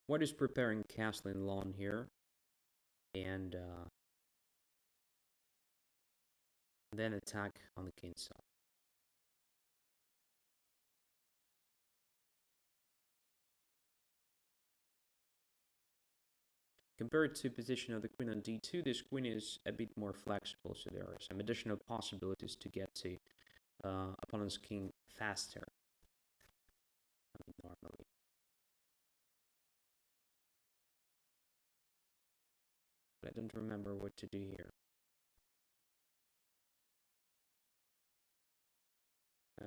what is preparing castling lawn here? And then attack on the king side. Compared to position of the queen on d2, this queen is a bit more flexible, so there are some additional possibilities to get to opponent's king faster. I mean, normally. But I don't remember what to do here.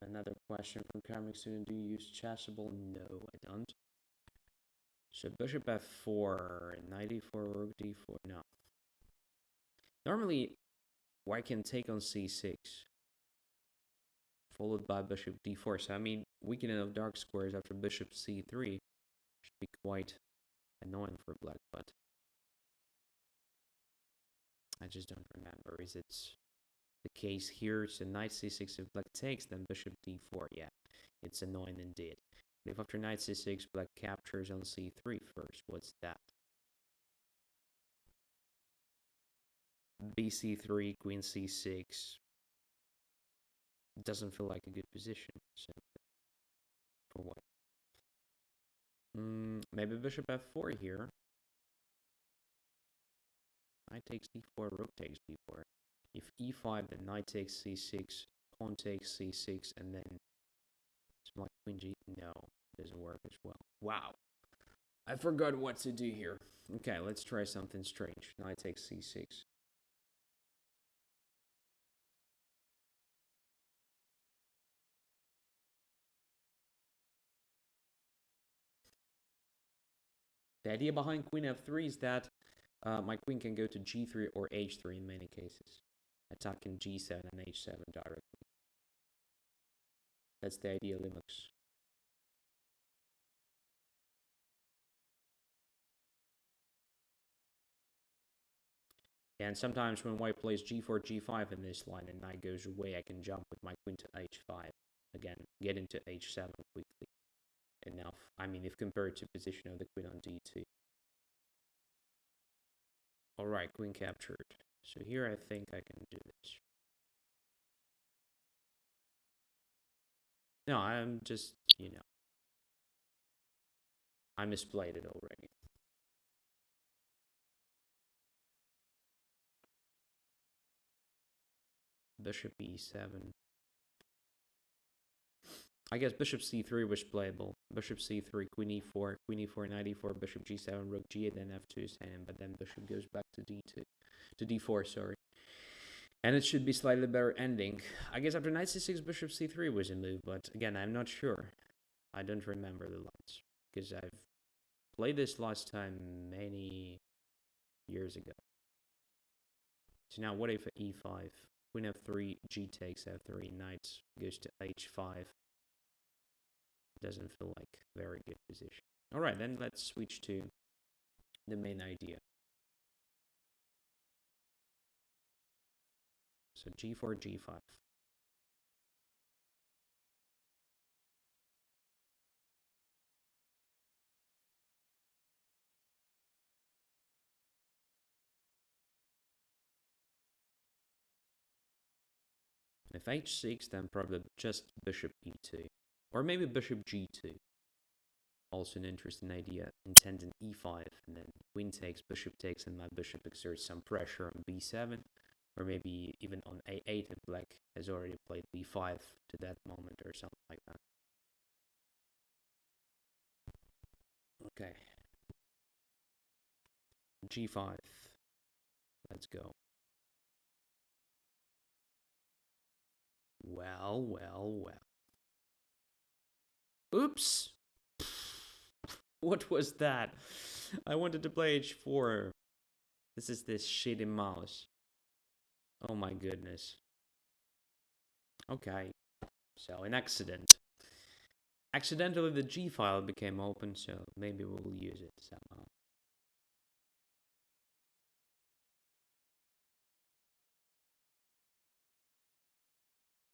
Another question from Kramnik student, do you use chessable? No, I don't. So bishop f4, knight e4, rook d4, no. Normally, white can take on c6, followed by bishop d4. So I mean, weakening of dark squares after bishop c3 should be quite annoying for black, but I just don't remember. Is it the case here? So knight c6, if black takes, then bishop d4. Yeah, it's annoying indeed. But if after knight c6, black captures on c3 first, what's that? bc3, queen c6. Doesn't feel like a good position. So for what? Maybe bishop f4 here. Knight takes d4, rook takes d4. If e5, then knight takes c6, pawn takes c6, and then something like queen g. No, doesn't work as well. Wow. I forgot what to do here. Okay, let's try something strange. Knight takes c6. The idea behind queen f3 is that my queen can go to g3 or h3 in many cases, attacking g7 and h7 directly. That's the idea, Linux. And sometimes when white plays g4, g5 in this line and knight goes away, I can jump with my queen to h5. Again, get into h7 quickly enough. I mean, if compared to position of the queen on d2. Alright, queen captured. So here I think I can do this. No, I'm just, I misplayed it already. Bishop e7. I guess bishop c3 was playable. Bishop c3, queen e4, knight e4, bishop g7, rook g8, then f2 is hanging, but then bishop goes back to d4, sorry. And it should be slightly better ending. I guess after knight c6, bishop c3 was a move, but again, I'm not sure. I don't remember the lines, because I've played this last time many years ago. So now what if e5, queen f3, g takes f3, knight goes to h5. Doesn't feel like a very good position. All right, then let's switch to the main idea. So g4, g5. If h6, then probably just bishop e2. Or maybe bishop g2. Also an interesting idea. Intended e5, and then queen takes, bishop takes, and my bishop exerts some pressure on b7, or maybe even on a8 if black has already played b5 to that moment or something like that. Okay. g5. Let's go. Well, well, well. Oops! What was that? I wanted to play h4. This is this shitty mouse. Oh my goodness. Okay. So, an accident. Accidentally, the G file became open, so maybe we'll use it somehow.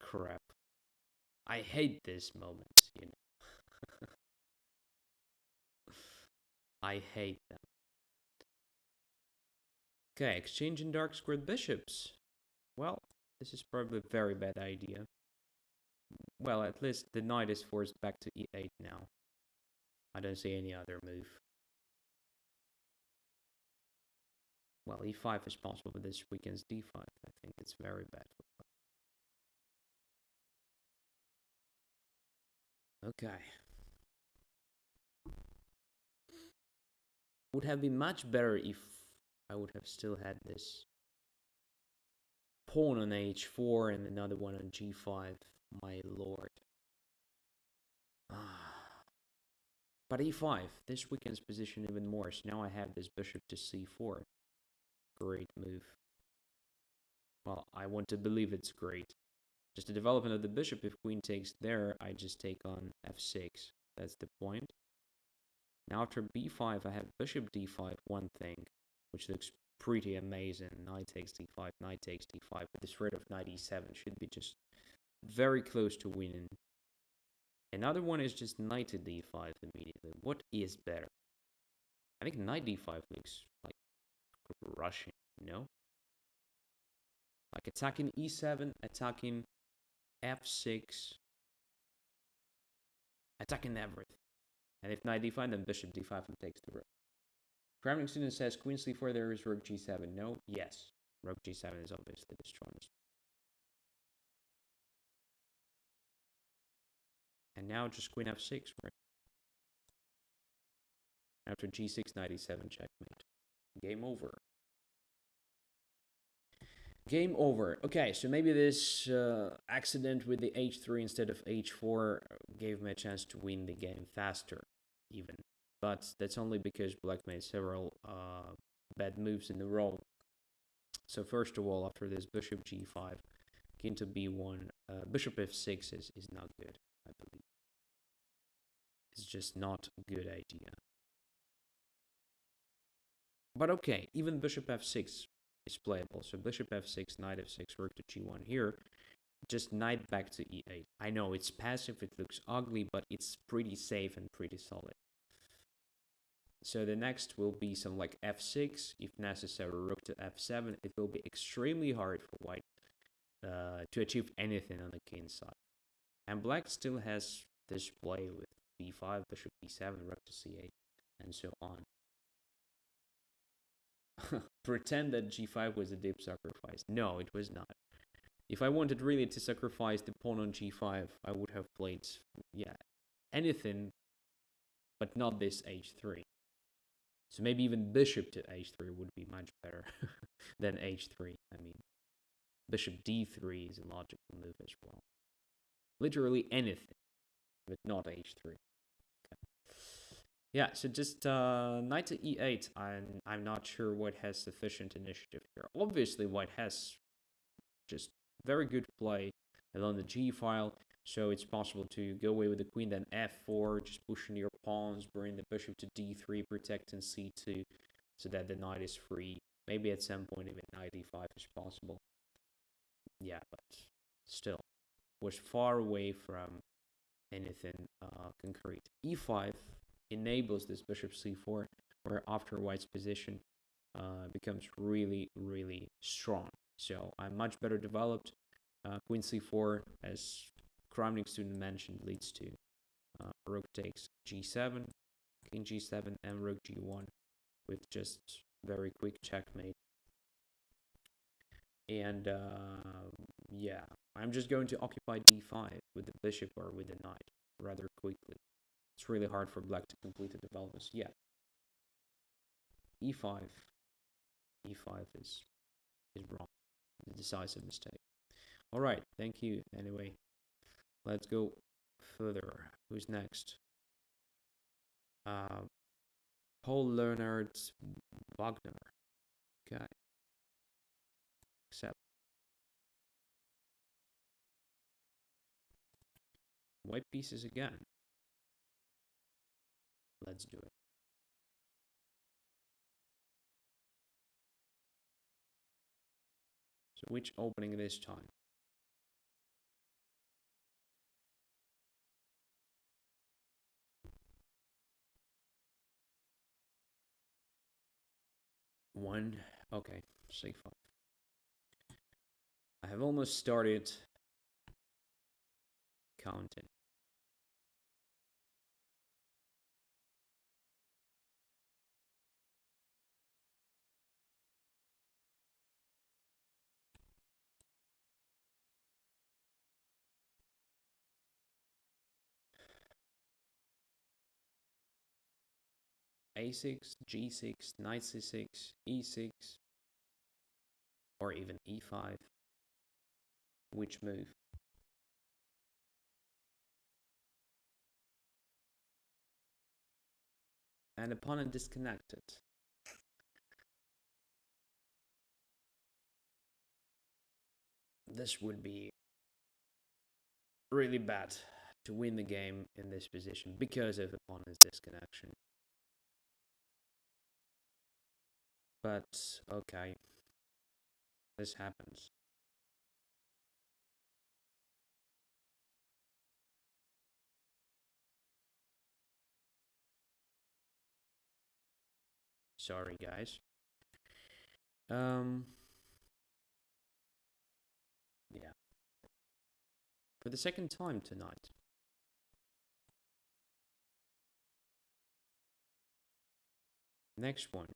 Crap. I hate this moment, you know. I hate them. Okay, exchanging dark squared bishops. Well, this is probably a very bad idea. Well, at least the knight is forced back to e8 now. I don't see any other move. Well, e5 is possible, but this weakens d5. I think it's very bad for black. Okay. Would have been much better if I would have still had this pawn on h4 and another one on g5. My lord. But e5, this weakens position even more. So now I have this bishop to c4. Great move. Well, I want to believe it's great. Just the development of the bishop. If queen takes there, I just take on f6. That's the point. Now after b5, I have bishop d5, one thing, which looks pretty amazing. Knight takes d5, knight takes d5, but this threat of knight e7 should be just very close to winning. Another one is just knight to d5 immediately. What is better? I think knight d5 looks like rushing, you know? Like attacking e7, attacking f6, attacking everything. And if knight d5, then bishop d5 and takes the rook. Traveling student says queen c4, there is rook g7. No? Yes. Rook g7 is obviously the strongest. And now just queen f6, right? After g6, knight e7, checkmate. Game over. Game over. Okay, so maybe this accident with the h3 instead of h4 gave me a chance to win the game faster, even. But that's only because black made several bad moves in a row. So first of all, after this bishop g5, king to b1, bishop f6 is not good, I believe. It's just not a good idea. But okay, even bishop f6 is playable. So bishop f6, knight f6, rook to g1 here. Just knight back to e8. I know it's passive, it looks ugly, but it's pretty safe and pretty solid. So the next will be some like f6, if necessary, rook to f7. It will be extremely hard for white to achieve anything on the king side. And black still has this play with b5, bishop b7, rook to c8, and so on. Pretend that g5 was a deep sacrifice. No, it was not. If I wanted really to sacrifice the pawn on g5, I would have played, yeah, anything, but not this h3. So maybe even bishop to h3 would be much better than h3. I mean, bishop d3 is a logical move as well. Literally anything, but not h3. Okay. Yeah, so just knight to e8. I'm not sure white has sufficient initiative here. Obviously, white has just very good play along the g file, so it's possible to go away with the queen, then f4, just pushing your pawns, bring the bishop to d3, protecting c2, so that the knight is free. Maybe at some point even knight e5 is possible. Yeah, but still, was far away from anything concrete. e5 enables this bishop c4, where after white's position becomes really, really strong. So I'm much better developed. Queen c4, as Kramnik student mentioned, leads to rook takes g7. king g7 and rook g1 with just very quick checkmate. And yeah, I'm just going to occupy d5 with the bishop or with the knight rather quickly. It's really hard for black to complete the developments. Yeah, e5 is wrong, the decisive mistake. All right, thank you. Anyway, let's go further. Who's next? Paul Leonard Wagner. Okay. Accept. White pieces again. Let's do it. So which opening this time? One. Okay, c5. I have almost started counting. a6, g6, knight c6, e6, or even e5. Which move? And opponent disconnected. This would be really bad to win the game in this position because of opponent's disconnection. But okay, this happens. Sorry, guys. Yeah. For the second time tonight. Next one.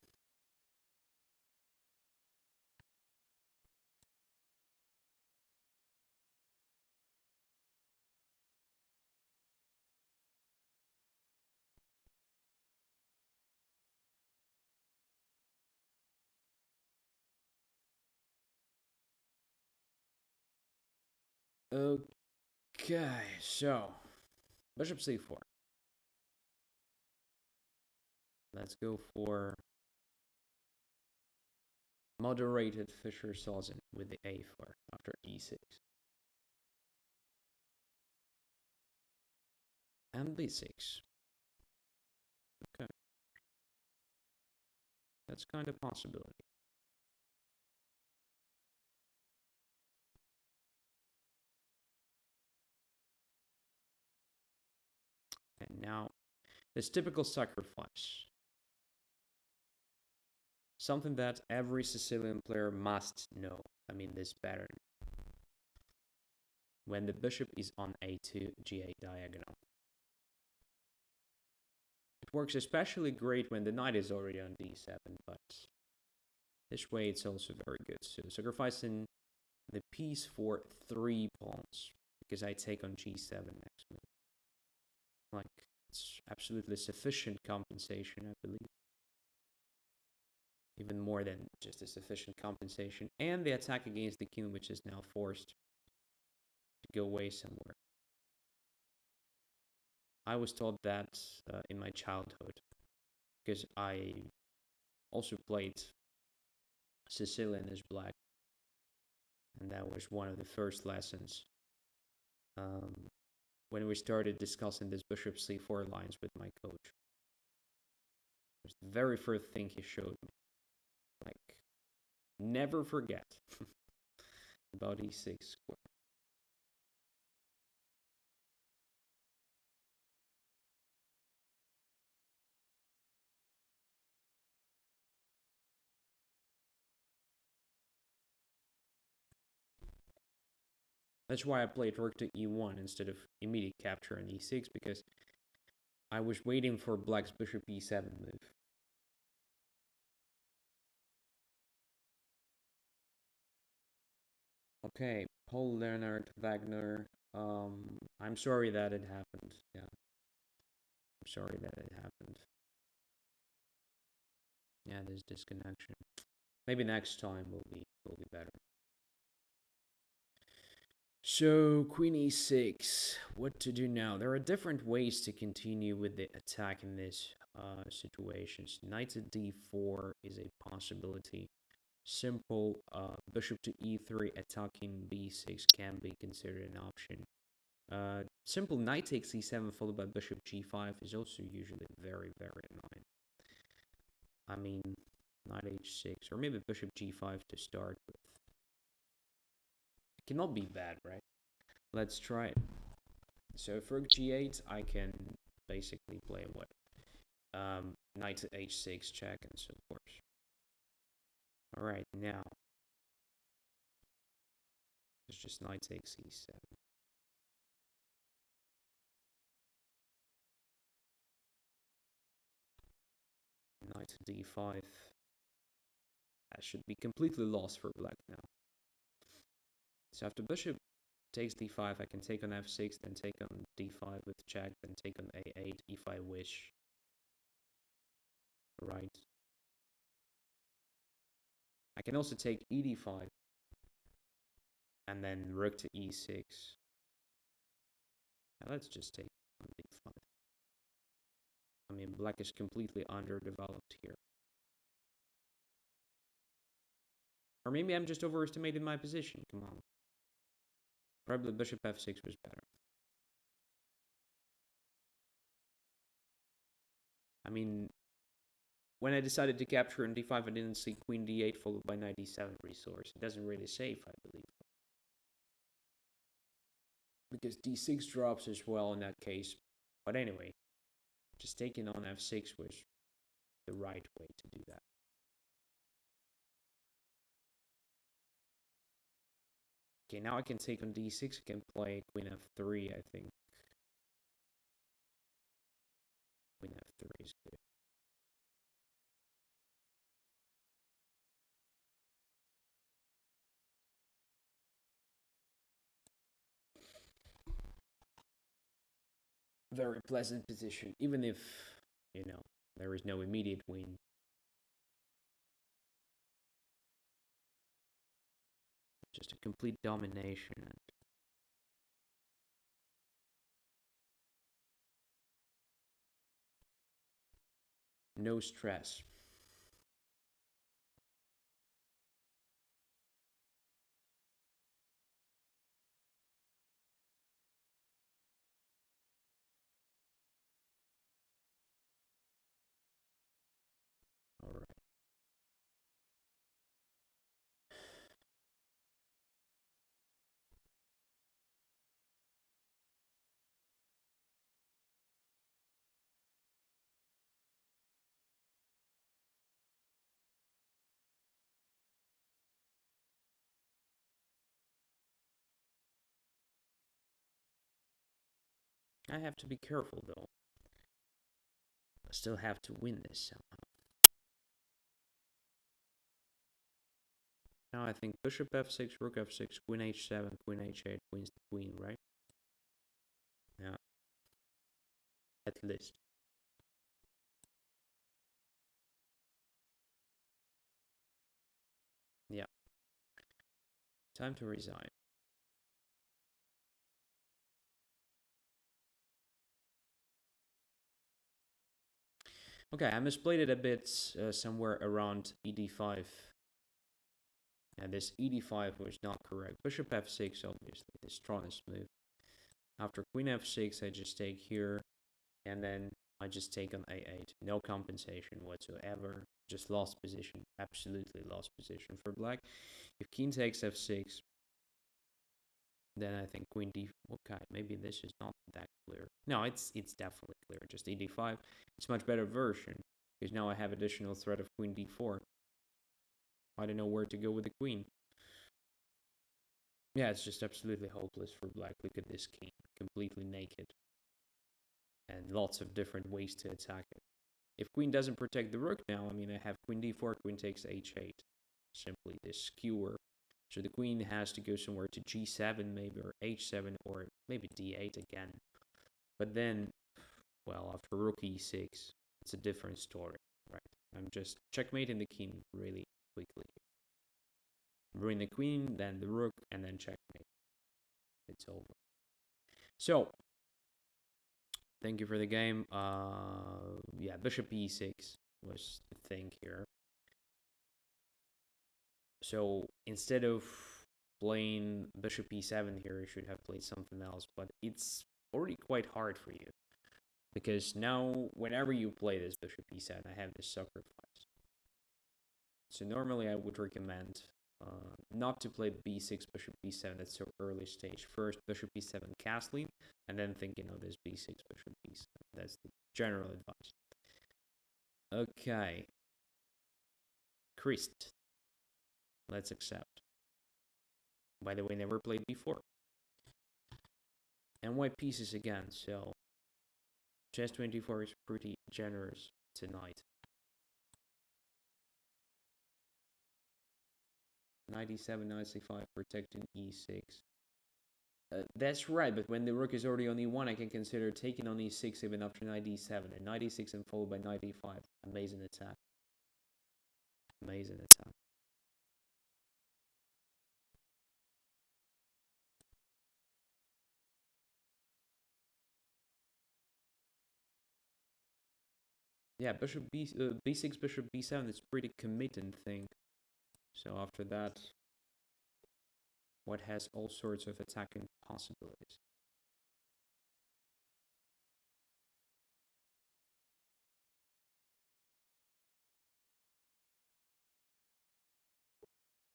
Okay, so bishop c4. Let's go for moderated Fischer-Sazin with the a4 after e6. And b6. Okay. That's kind of a possibility. And now, this typical sacrifice. Something that every Sicilian player must know. I mean, this pattern. When the bishop is on a2, g8 diagonal. It works especially great when the knight is already on d7, but this way it's also very good. So sacrificing the piece for 3 pawns, because I take on g7 next move. Like, it's absolutely sufficient compensation, I believe. Even more than just a sufficient compensation. And the attack against the king, which is now forced to go away somewhere. I was taught that in my childhood, because I also played Sicilian as black. And that was one of the first lessons. When we started discussing this bishop c4 lines with my coach. It was the very first thing he showed me. Like, never forget about e6 square. That's why I played rook to e1 instead of immediate capture on e6, because I was waiting for black's bishop e7 move. Okay, Paul Leonard Wagner. I'm sorry that it happened. Yeah, I'm sorry that it happened. Yeah, this disconnection. Maybe next time will be better. So Queen e6. What to do now? There are different ways to continue with the attack in this situations. Knight to d4 is a possibility. Simple bishop to e3 attacking b6 can be considered an option. Simple knight takes e7 followed by bishop g5 is also usually very, very annoying. I mean, knight h6 or maybe bishop g5 to start with. It cannot be bad, right? Let's try it. So for g8, I can basically play what? Knight to h6 check and so forth. Alright, now it's just knight takes e7. Knight to d5. That should be completely lost for black now. So after bishop takes d5, I can take on f6, then take on d5 with check, then take on a8 if I wish. Right. I can also take e d5 and then rook to e6. Now let's just take on d5. I mean, black is completely underdeveloped here. Or maybe I'm just overestimating my position. Come on. Probably bishop f6 was better. I mean, when I decided to capture on d5, I didn't see queen d8 followed by knight d7 resource. It doesn't really save, I believe. Because d6 drops as well in that case. But anyway, just taking on f6 was the right way to do that. Okay, now I can take on d6, I can play queen f3, I think. Queen f3 is good. Very pleasant position, even if, you know, there is no immediate win. Just a complete domination. No stress. All right. I have to be careful though. I still have to win this somehow. Now I think bishop f6, rook f6, queen h7, queen h8, queen's the queen, right? Yeah. At least. Yeah. Time to resign. Okay, I misplayed it a bit somewhere around ed5. And this ed5 was not correct. Bishop f6, obviously, the strongest move. After queen f6, I just take here, and then I just take on a8. No compensation whatsoever. Just lost position. Absolutely lost position for black. If king takes f6, then I think queen d. Okay, maybe this is not that clear. No, it's definitely clear. Just ed5. It's a much better version because now I have additional threat of queen d4. I don't know where to go with the queen. Yeah, it's just absolutely hopeless for black. Look at this king, completely naked. and lots of different ways to attack it. If queen doesn't protect the rook now, I mean, I have queen d4, queen takes h8. Simply this skewer. So the queen has to go somewhere to g7 maybe, or h7, or maybe d8 again. But then, well, after rook e6, it's a different story, right? I'm just checkmating the king really quickly. Ruin the queen, then the rook, and then checkmate. It's over. So, thank you for the game. Yeah, bishop e6 was the thing here. So instead of playing bishop e7 here, you should have played something else. But it's already quite hard for you, because now whenever you play this bishop e7, I have this sacrifice. So normally I would recommend not to play b6, bishop b7 at so early stage. First bishop e7 castling, and then thinking of this b6, bishop b7. That's the general advice. Okay. Christ. Let's accept. By the way, never played before. And white pieces again, so chess 24 is pretty generous tonight. 97, 95, protecting e6. That's right, but when the rook is already on e1, I can consider taking on e6 even after knight d7, and knight e6 and followed by knight e5. Amazing attack. Amazing attack. Yeah, bishop b6, bishop b7 is pretty committing thing. So after that, white has all sorts of attacking possibilities.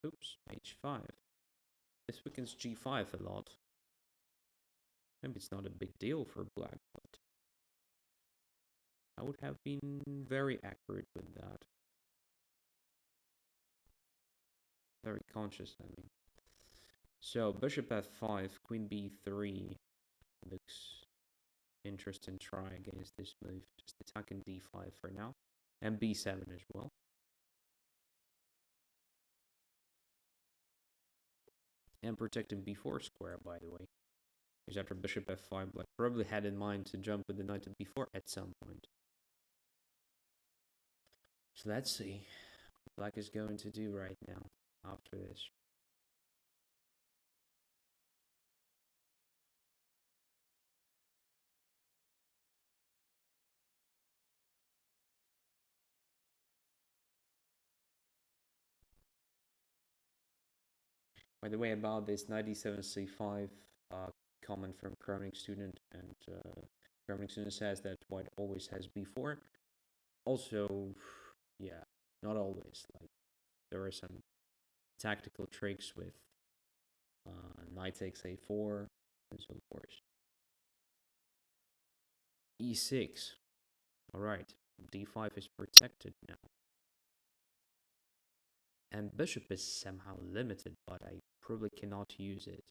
Oops, h5. This weakens g5 a lot. Maybe it's not a big deal for black, but I would have been very accurate with that. Very conscious, I mean. So, bishop f5, queen b3 looks interesting try against this move. Just attacking d5 for now. And b7 as well. And protecting b4 square, by the way. Because after bishop f5, black probably had in mind to jump with the knight to b4 at some point. So let's see what black is going to do right now after this. By the way, about this 97c5 comment from Kroning student, and Kroning student says that white always has b4. Also, yeah, not always. Like, there are some tactical tricks with knight takes a4 and so forth. e6. All right, d5 is protected now. And bishop is somehow limited, but I probably cannot use it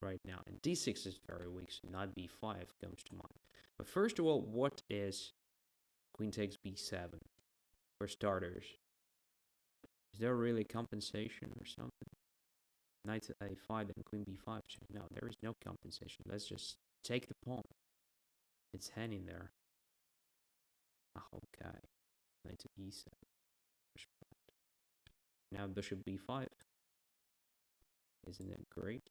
right now. And d6 is very weak, so knight b5 comes to mind. But first of all, what is queen takes b7? For starters, is there really compensation or something? Knight a5 and queen b5 chain. No, there is no compensation. Let's just take the pawn. It's hanging there. Okay. Knight to e7. Now bishop b5. Isn't it great?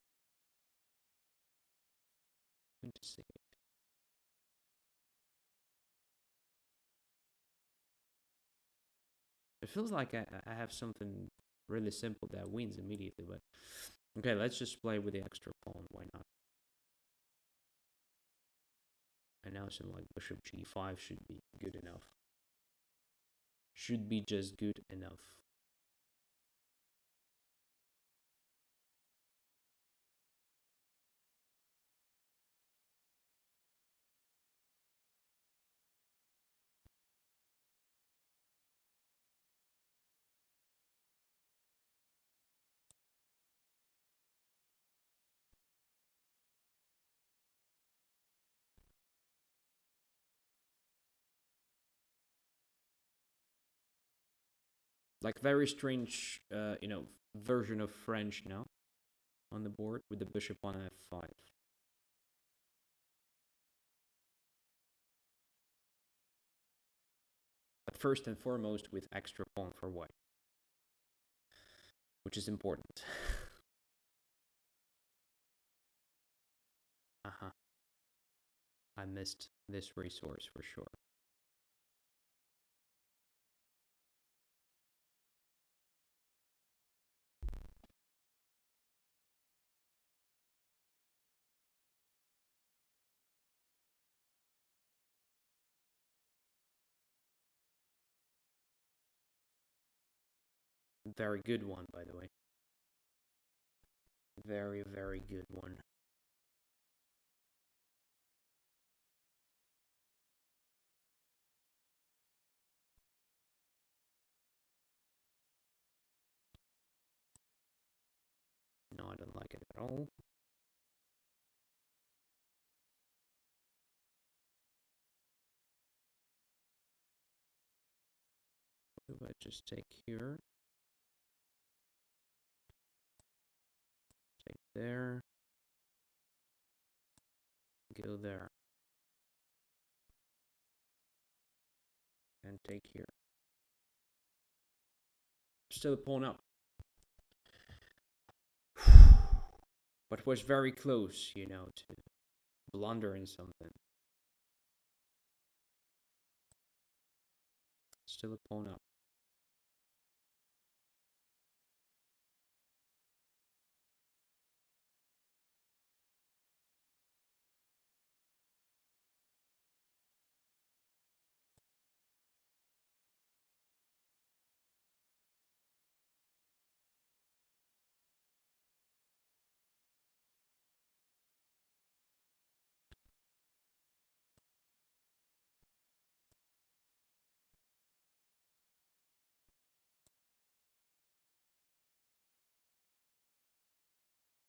Queen to c8. It feels like I have something really simple that wins immediately, but okay, let's just play with the extra pawn. Why not? And now something like bishop g5 should be good enough. Should be just good enough. like very strange, version of French now on the board with the bishop on f5. But first and foremost with extra pawn for white, which is important. I missed this resource for sure. Very good one, by the way. Very, very good one. No, I don't like it at all. If I just take here, take there, go there, and take here. Still a pawn up. But was very close, to blunder in something. Still a pawn up.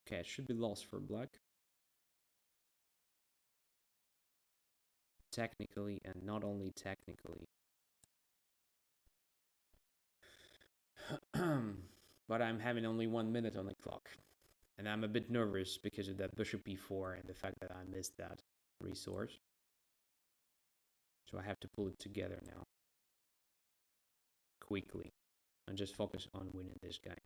Okay, it should be lost for black. Technically, and not only technically. But I'm having only 1 minute on the clock. And I'm a bit nervous because of that bishop b4 and the fact that I missed that resource. So I have to pull it together now. Quickly. And just focus on winning this game.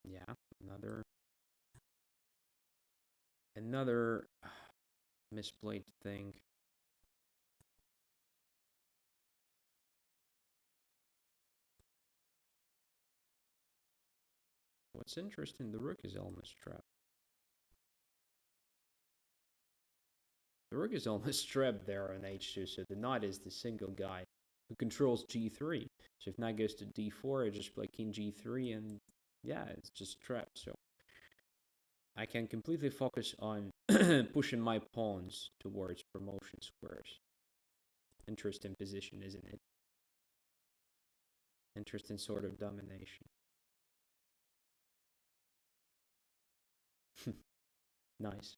Yeah, another misplayed thing. What's interesting, the rook is almost trapped. The rook is almost trapped there on h2, so the knight is the single guy who controls g3. So if knight goes to d4, I just play king g3, and yeah, it's just trapped. So I can completely focus on pushing my pawns towards promotion squares. Interesting position, isn't it? Interesting sort of domination. Nice.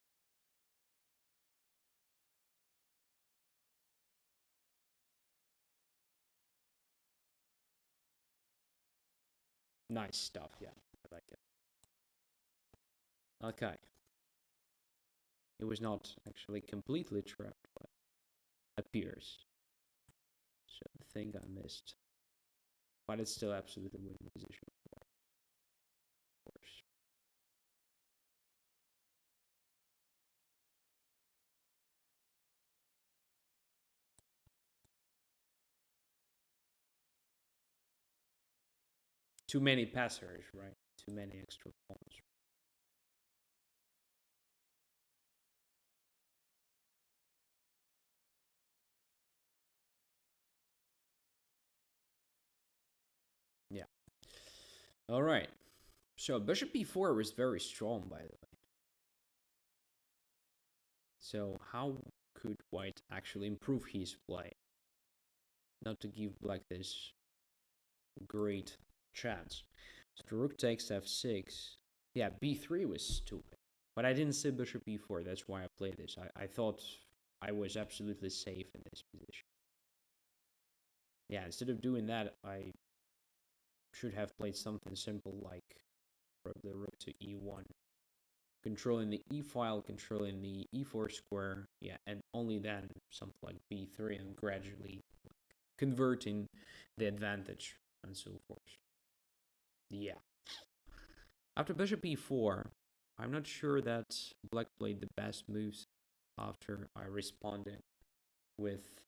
Nice stuff, yeah. I like it. Okay. It was not actually completely trapped, but appears. So the thing I missed. But it's still absolutely winning position. Of course. Too many passers, right? Too many extra pawns. Yeah. All right. So bishop b4 was very strong, by the way. So how could white actually improve his play? Not to give black this great chance. So the rook takes f6. Yeah, b3 was stupid. But I didn't say bishop e4. That's why I played this. I thought I was absolutely safe in this position. Yeah, instead of doing that, I should have played something simple like probably rook to e1. Controlling the e file, controlling the e4 square. Yeah, and only then something like b3 and gradually converting the advantage and so forth. Yeah. After bishop e4, I'm not sure that black played the best moves after I responded with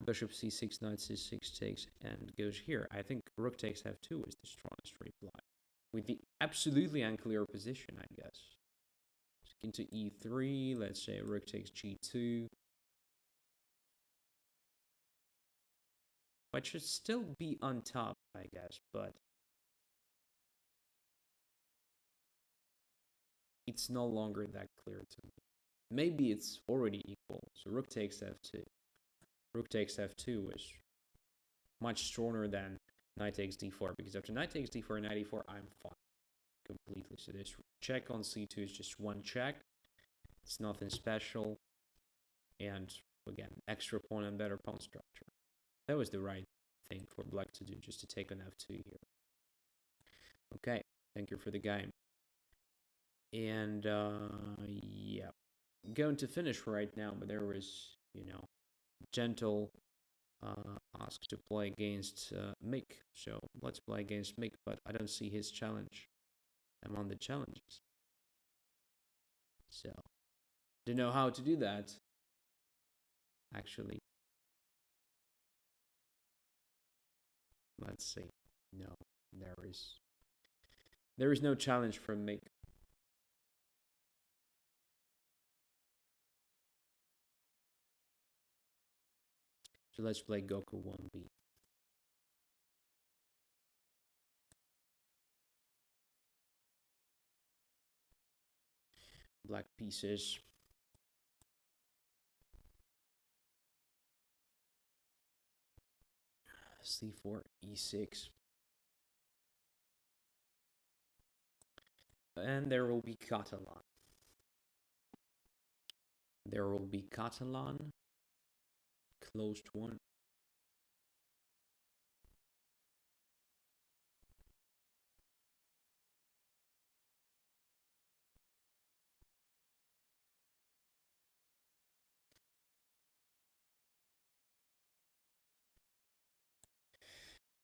bishop c6, knight c6 takes, and goes here. I think rook takes f2 is the strongest reply. With the absolutely unclear position, I guess. Into e3, let's say rook takes g2. But should still be on top, I guess, but it's no longer that clear to me. Maybe it's already equal. So rook takes f2. Rook takes f2 is much stronger than knight takes d4, because after knight takes d4 and knight e4, I'm fine completely. So this check on c2 is just one check. It's nothing special. And again, extra pawn and better pawn structure. That was the right thing for black to do, just to take on f2 here. Okay, thank you for the game. And yeah, going to finish right now, but there was, gentle asked to play against Mick. So let's play against Mick, but I don't see his challenge among the challenges. So, don't know how to do that, actually. Let's see. No, there is no challenge from Mick. So let's play Goku 1B. Black pieces. C4, E6. And there will be Catalan. There will be Catalan. Closed one.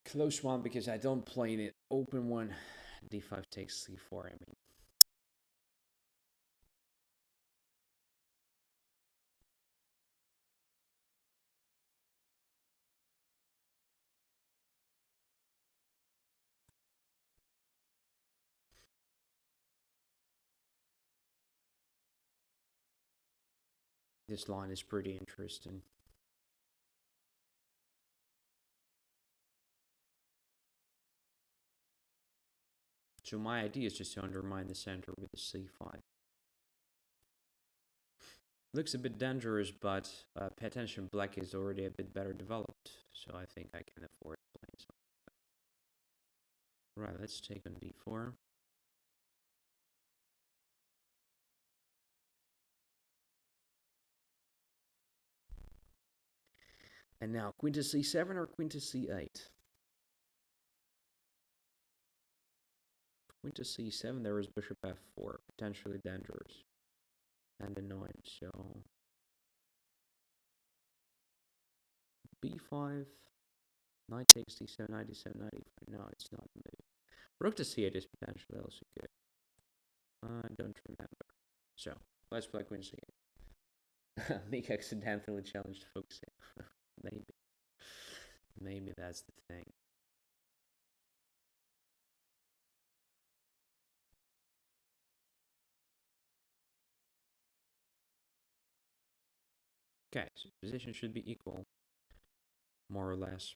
Close one because I don't play it. Open one. D5 takes C4, I mean. This line is pretty interesting. So my idea is just to undermine the center with the C5. Looks a bit dangerous, but pay attention, black is already a bit better developed. So I think I can afford playing something. Right, let's take on D4. And now, queen to C7 or queen to C8? Queen to C7, there is bishop F4, potentially dangerous. And annoying, so... B5, knight takes D7, knight D7, knight E5. No, it's not the move. Rook to C8 is potentially also good. I don't remember. So, let's play queen C8. Meek accidentally challenged focusing. Maybe. Maybe that's the thing. Okay, so position should be equal. More or less.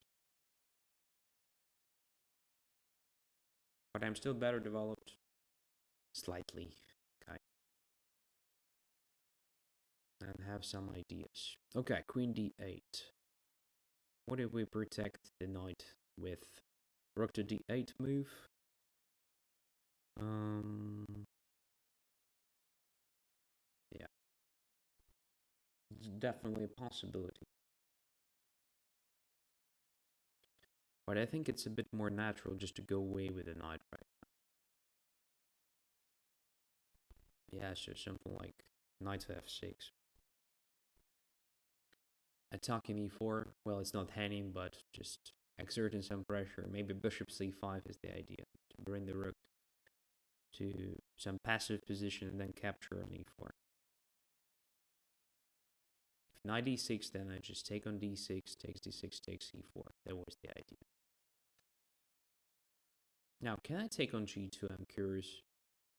But I'm still better developed. Slightly. Okay. And have some ideas. Okay, queen D8. What if we protect the knight with Rook to d8 move. Yeah, it's definitely a possibility. But I think it's a bit more natural just to go away with a knight right now. Yeah, so something like knight to f6. Attacking e4, well, it's not hanging, but just exerting some pressure. Maybe bishop c5 is the idea, to bring the rook to some passive position and then capture on e4. If knight e6, then I just take on d6, takes d6, takes e4. That was the idea. Now, can I take on g2? I'm curious.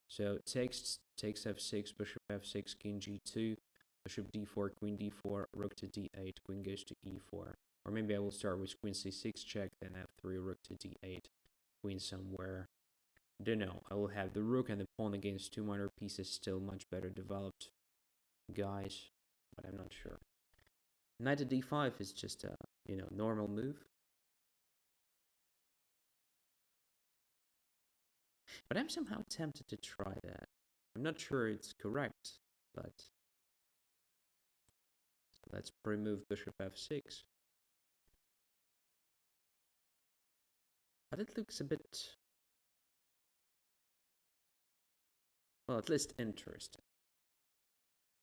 So takes f6, bishop f6, king g2, bishop d4, queen d4, rook to d8, queen goes to e4. Or maybe I will start with queen c6 check, then f3, rook to d8, queen somewhere. Don't know. I will have the rook and the pawn against two minor pieces, still much better developed guys, but I'm not sure. Knight to d5 is just a, normal move. But I'm somehow tempted to try that. I'm not sure it's correct, but let's remove bishop f6. But it looks a bit, well, at least interesting.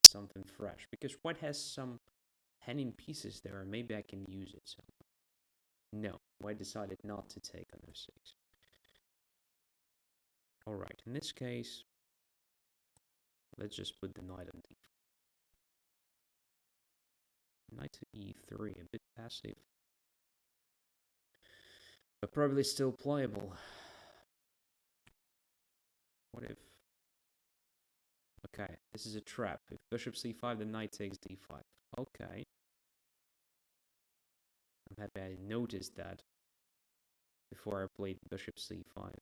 Something fresh, because white has some hanging pieces there, and maybe I can use it somewhere. No, white decided not to take on f6. Alright, in this case, let's just put the knight on d4. Knight to e3, a bit passive, but probably still playable. What if... Okay, this is a trap. If bishop c5, the knight takes d5. Okay. I'm happy I noticed that before I played bishop c5.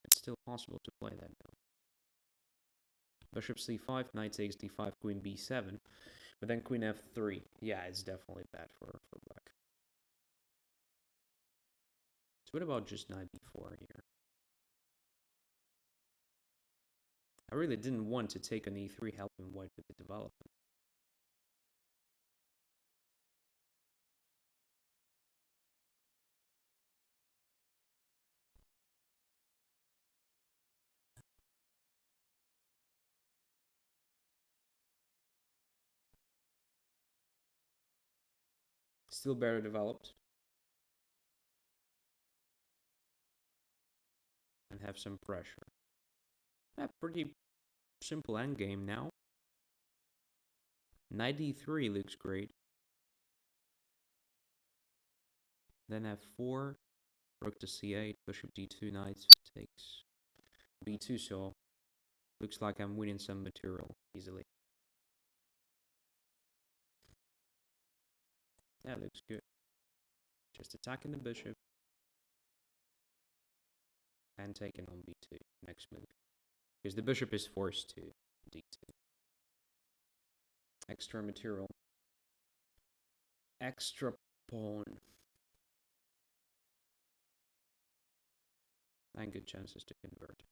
It's still possible to play that now. Bishop c5, knight takes d5, queen b7. But then queen f3. Yeah, it's definitely bad for black. So what about just knight b4 here? I really didn't want to take on e3, helping white with the development. Still better developed. And have some pressure. A pretty simple endgame now. Knight d3 looks great. Then f4, rook to c8, bishop d2, knight takes b2, so looks like I'm winning some material easily. That looks good. Just attacking the bishop and taking on b2 next move. Because the bishop is forced to d2. Extra material. Extra pawn. And good chances to convert.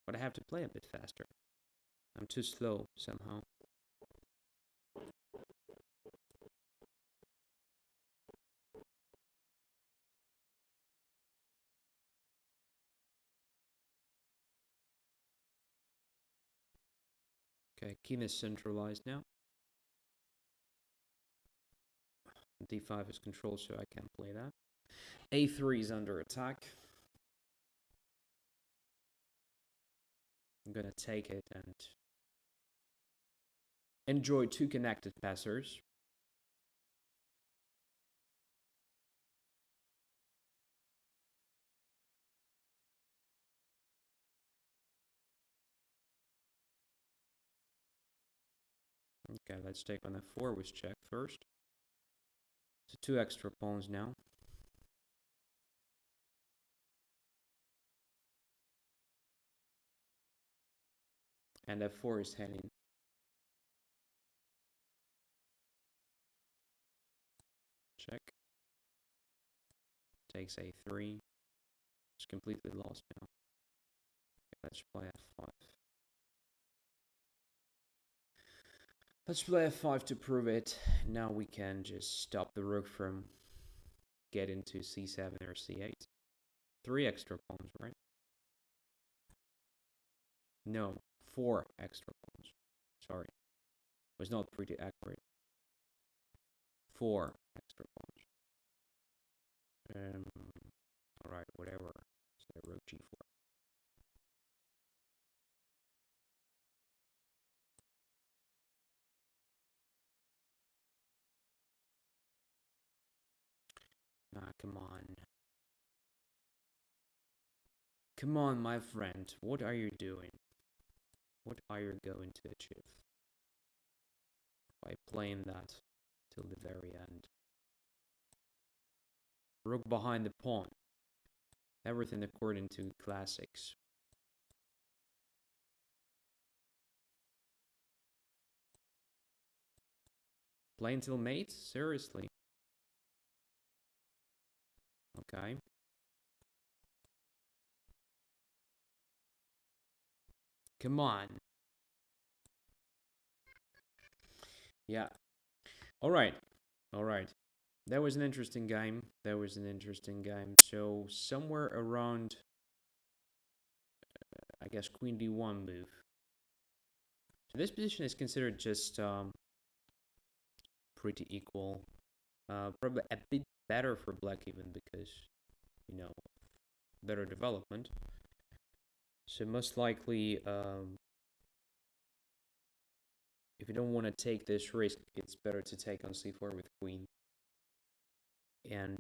But I have to play a bit faster. I'm too slow somehow. Okay, king is centralized now. d5 is controlled, so I can't play that. a3 is under attack. I'm gonna take it and enjoy two connected passers. Okay, let's take on f4 with check first. So 2 extra pawns now. And f4 is heading. Check. Takes a3. It's completely lost now. Let's play f5. Let's play f5 to prove it. Now we can just stop the rook from getting to c7 or c8. 3 extra pawns, right? No, 4 extra pawns. Sorry. It was not pretty accurate. 4 extra pawns. Alright, whatever. So rook g4. Ah, come on. Come on, my friend. What are you doing? What are you going to achieve by playing that till the very end? Rook behind the pawn. Everything according to classics. Playing till mate? Seriously? Okay. Come on. Yeah. Alright. Alright. That was an interesting game. So somewhere around, I guess, queen d1 move. So this position is considered just pretty equal. Probably a bit better for black even because, you know, better development. So most likely, if you don't want to take this risk, it's better to take on c4 with queen. And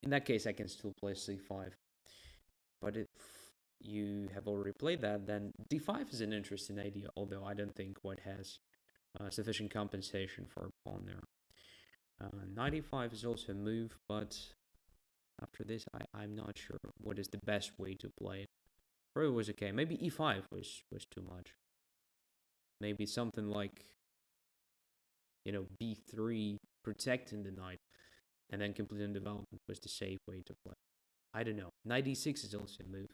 in that case, I can still play c5. But if you have already played that, then d5 is an interesting idea, although I don't think white has sufficient compensation for a pawn there. Knight e5 is also a move, but after this, I'm not sure what is the best way to play it. Probably was okay. Maybe e5 was too much. Maybe something like, you know, b3, protecting the knight, and then completing development was the safe way to play. I don't know. Knight e6 is also a move.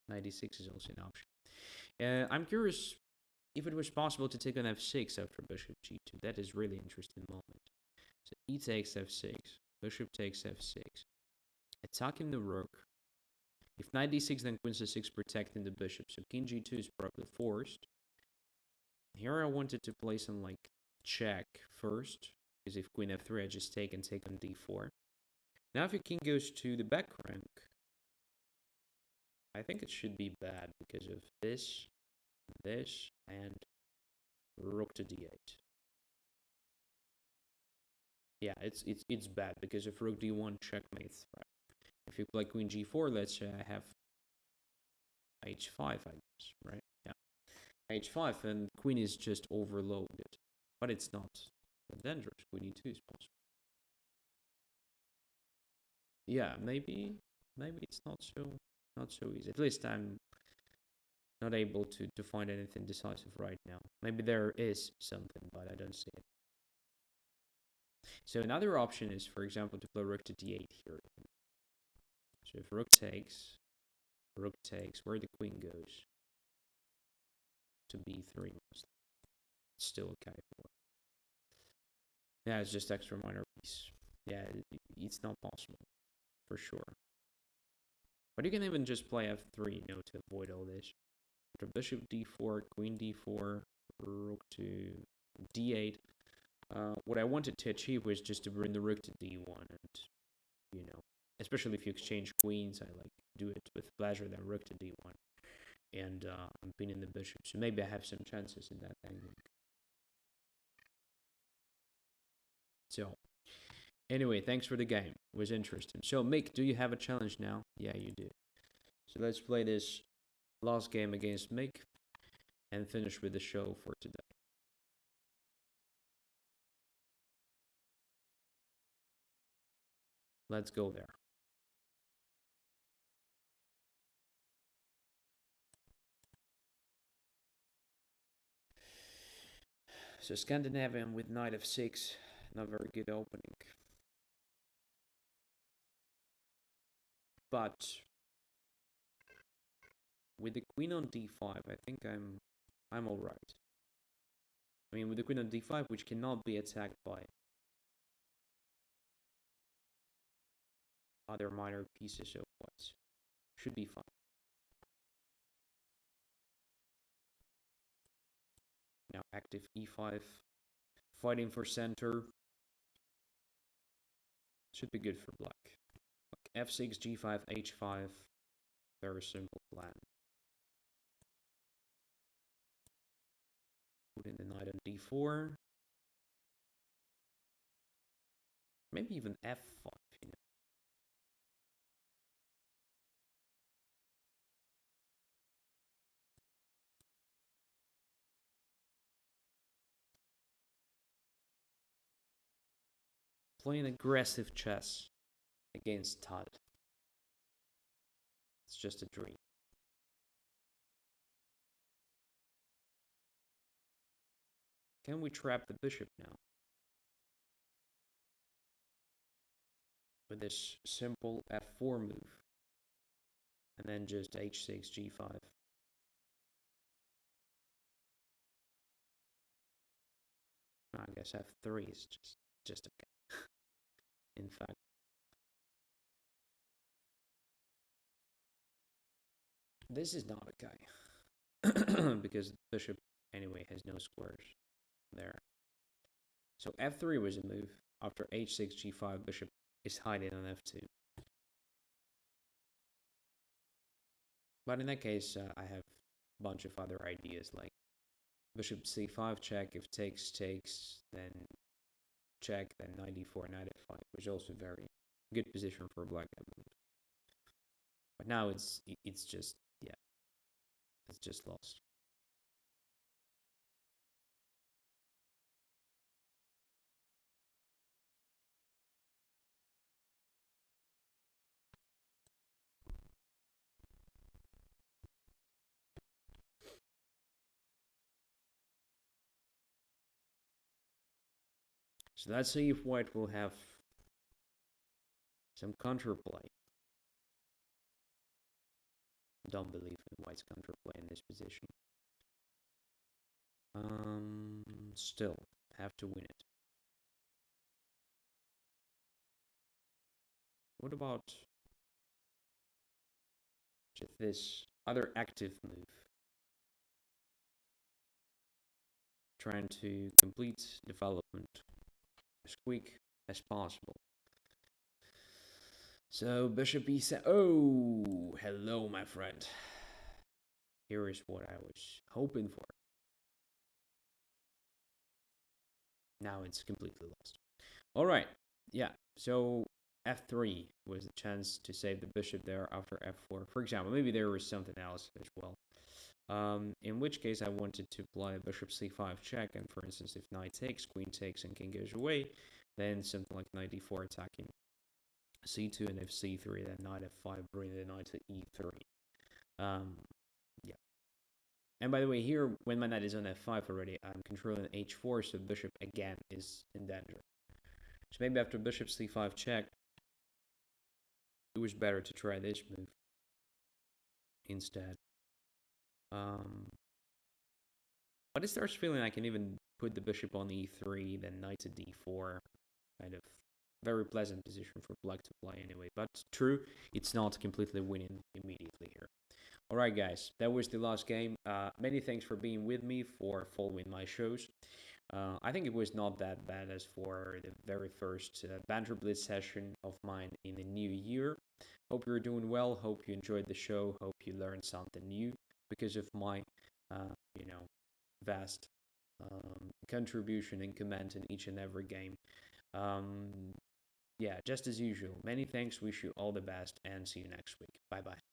Knight e6 is also an option. I'm curious if it was possible to take on f6 after bishop g2. That is really interesting moment. So e takes f6, bishop takes f6, attacking the rook. If knight d6, then queen c6 protecting the bishop. So king g2 is probably forced. Here I wanted to play some like check first, because if queen f3, I just take and take on d4. Now if your king goes to the back rank, I think it should be bad because of this, and rook to d8. Yeah, it's bad because if rook d1 checkmates. Right? If you play queen g4, let's say I have h5, I guess, right? Yeah, h5, and queen is just overloaded, but it's not dangerous. Queen e2 is possible. Yeah, maybe it's not so easy. At least I'm not able to find anything decisive right now. Maybe there is something, but I don't see it. So another option is, for example, to play rook to d8 here. So if rook takes, where the queen goes to b3, it's still okay for. Yeah, it's just extra minor piece. Yeah, it's not possible, for sure. But you can even just play f3, you know, to avoid all this. After bishop d4, queen d4, rook to d8. What I wanted to achieve was just to bring the rook to d1, and, you know, especially if you exchange queens, I like do it with pleasure, then rook to d1. And I'm pinning the bishop, so maybe I have some chances in that angle. So, anyway, thanks for the game. It was interesting. So, Mick, do you have a challenge now? Yeah, you do. So let's play this last game against Mick and finish with the show for today. Let's go there. So Scandinavian with knight f6, not very good opening. But with the queen on d5, I think I'm all right. I mean, with the queen on d5, which cannot be attacked by other minor pieces of white, should be fine. Now active e5, fighting for center. Should be good for black. Like f6, g5, h5. Very simple plan. Put in the knight on d4. Maybe even f5, you know. Playing aggressive chess against Todd. It's just a dream. Can we trap the bishop now? With this simple f4 move. And then just h6, g5. I guess f3 is just okay. In fact. This is not okay. Because the bishop, anyway, has no squares there. So f3 was a move. After h6, g5, bishop is hiding on f2. But in that case, I have a bunch of other ideas, like bishop c5 check, if takes, then check, then knight d4, knight f5, which is also very good position for black, I believe. But now it's just, yeah, it's just lost. So let's see if white will have some counterplay. Don't believe in white's counterplay in this position. Still have to win it. What about just this other active move? Trying to complete development as quick as possible. So bishop e7. Oh, hello, my friend. Here is what I was hoping for. Now it's completely lost. All right, yeah. So f3 was the chance to save the bishop there after f4. For example, maybe there was something else as well. In which case I wanted to play bishop c5 check, and for instance, if knight takes, queen takes, and king goes away, then something like knight d4 attacking c2, and if c3, then knight f5, bring the knight to e3. Yeah. And by the way, here, when my knight is on f5 already, I'm controlling h4, so bishop again is in danger. So maybe after bishop c5 check, it was better to try this move instead. But it starts feeling I can even put the bishop on e3, then knight to d4. Kind of very pleasant position for black to play anyway. But true, it's not completely winning immediately here. Alright guys, that was the last game. Many thanks for being with me, for following my shows. I think it was not that bad as for the very first Banter Blitz session of mine in the new year. Hope you're doing well, hope you enjoyed the show, hope you learned something new because of my, vast contribution and comment in each and every game. Yeah, just as usual, many thanks, wish you all the best, and see you next week. Bye-bye.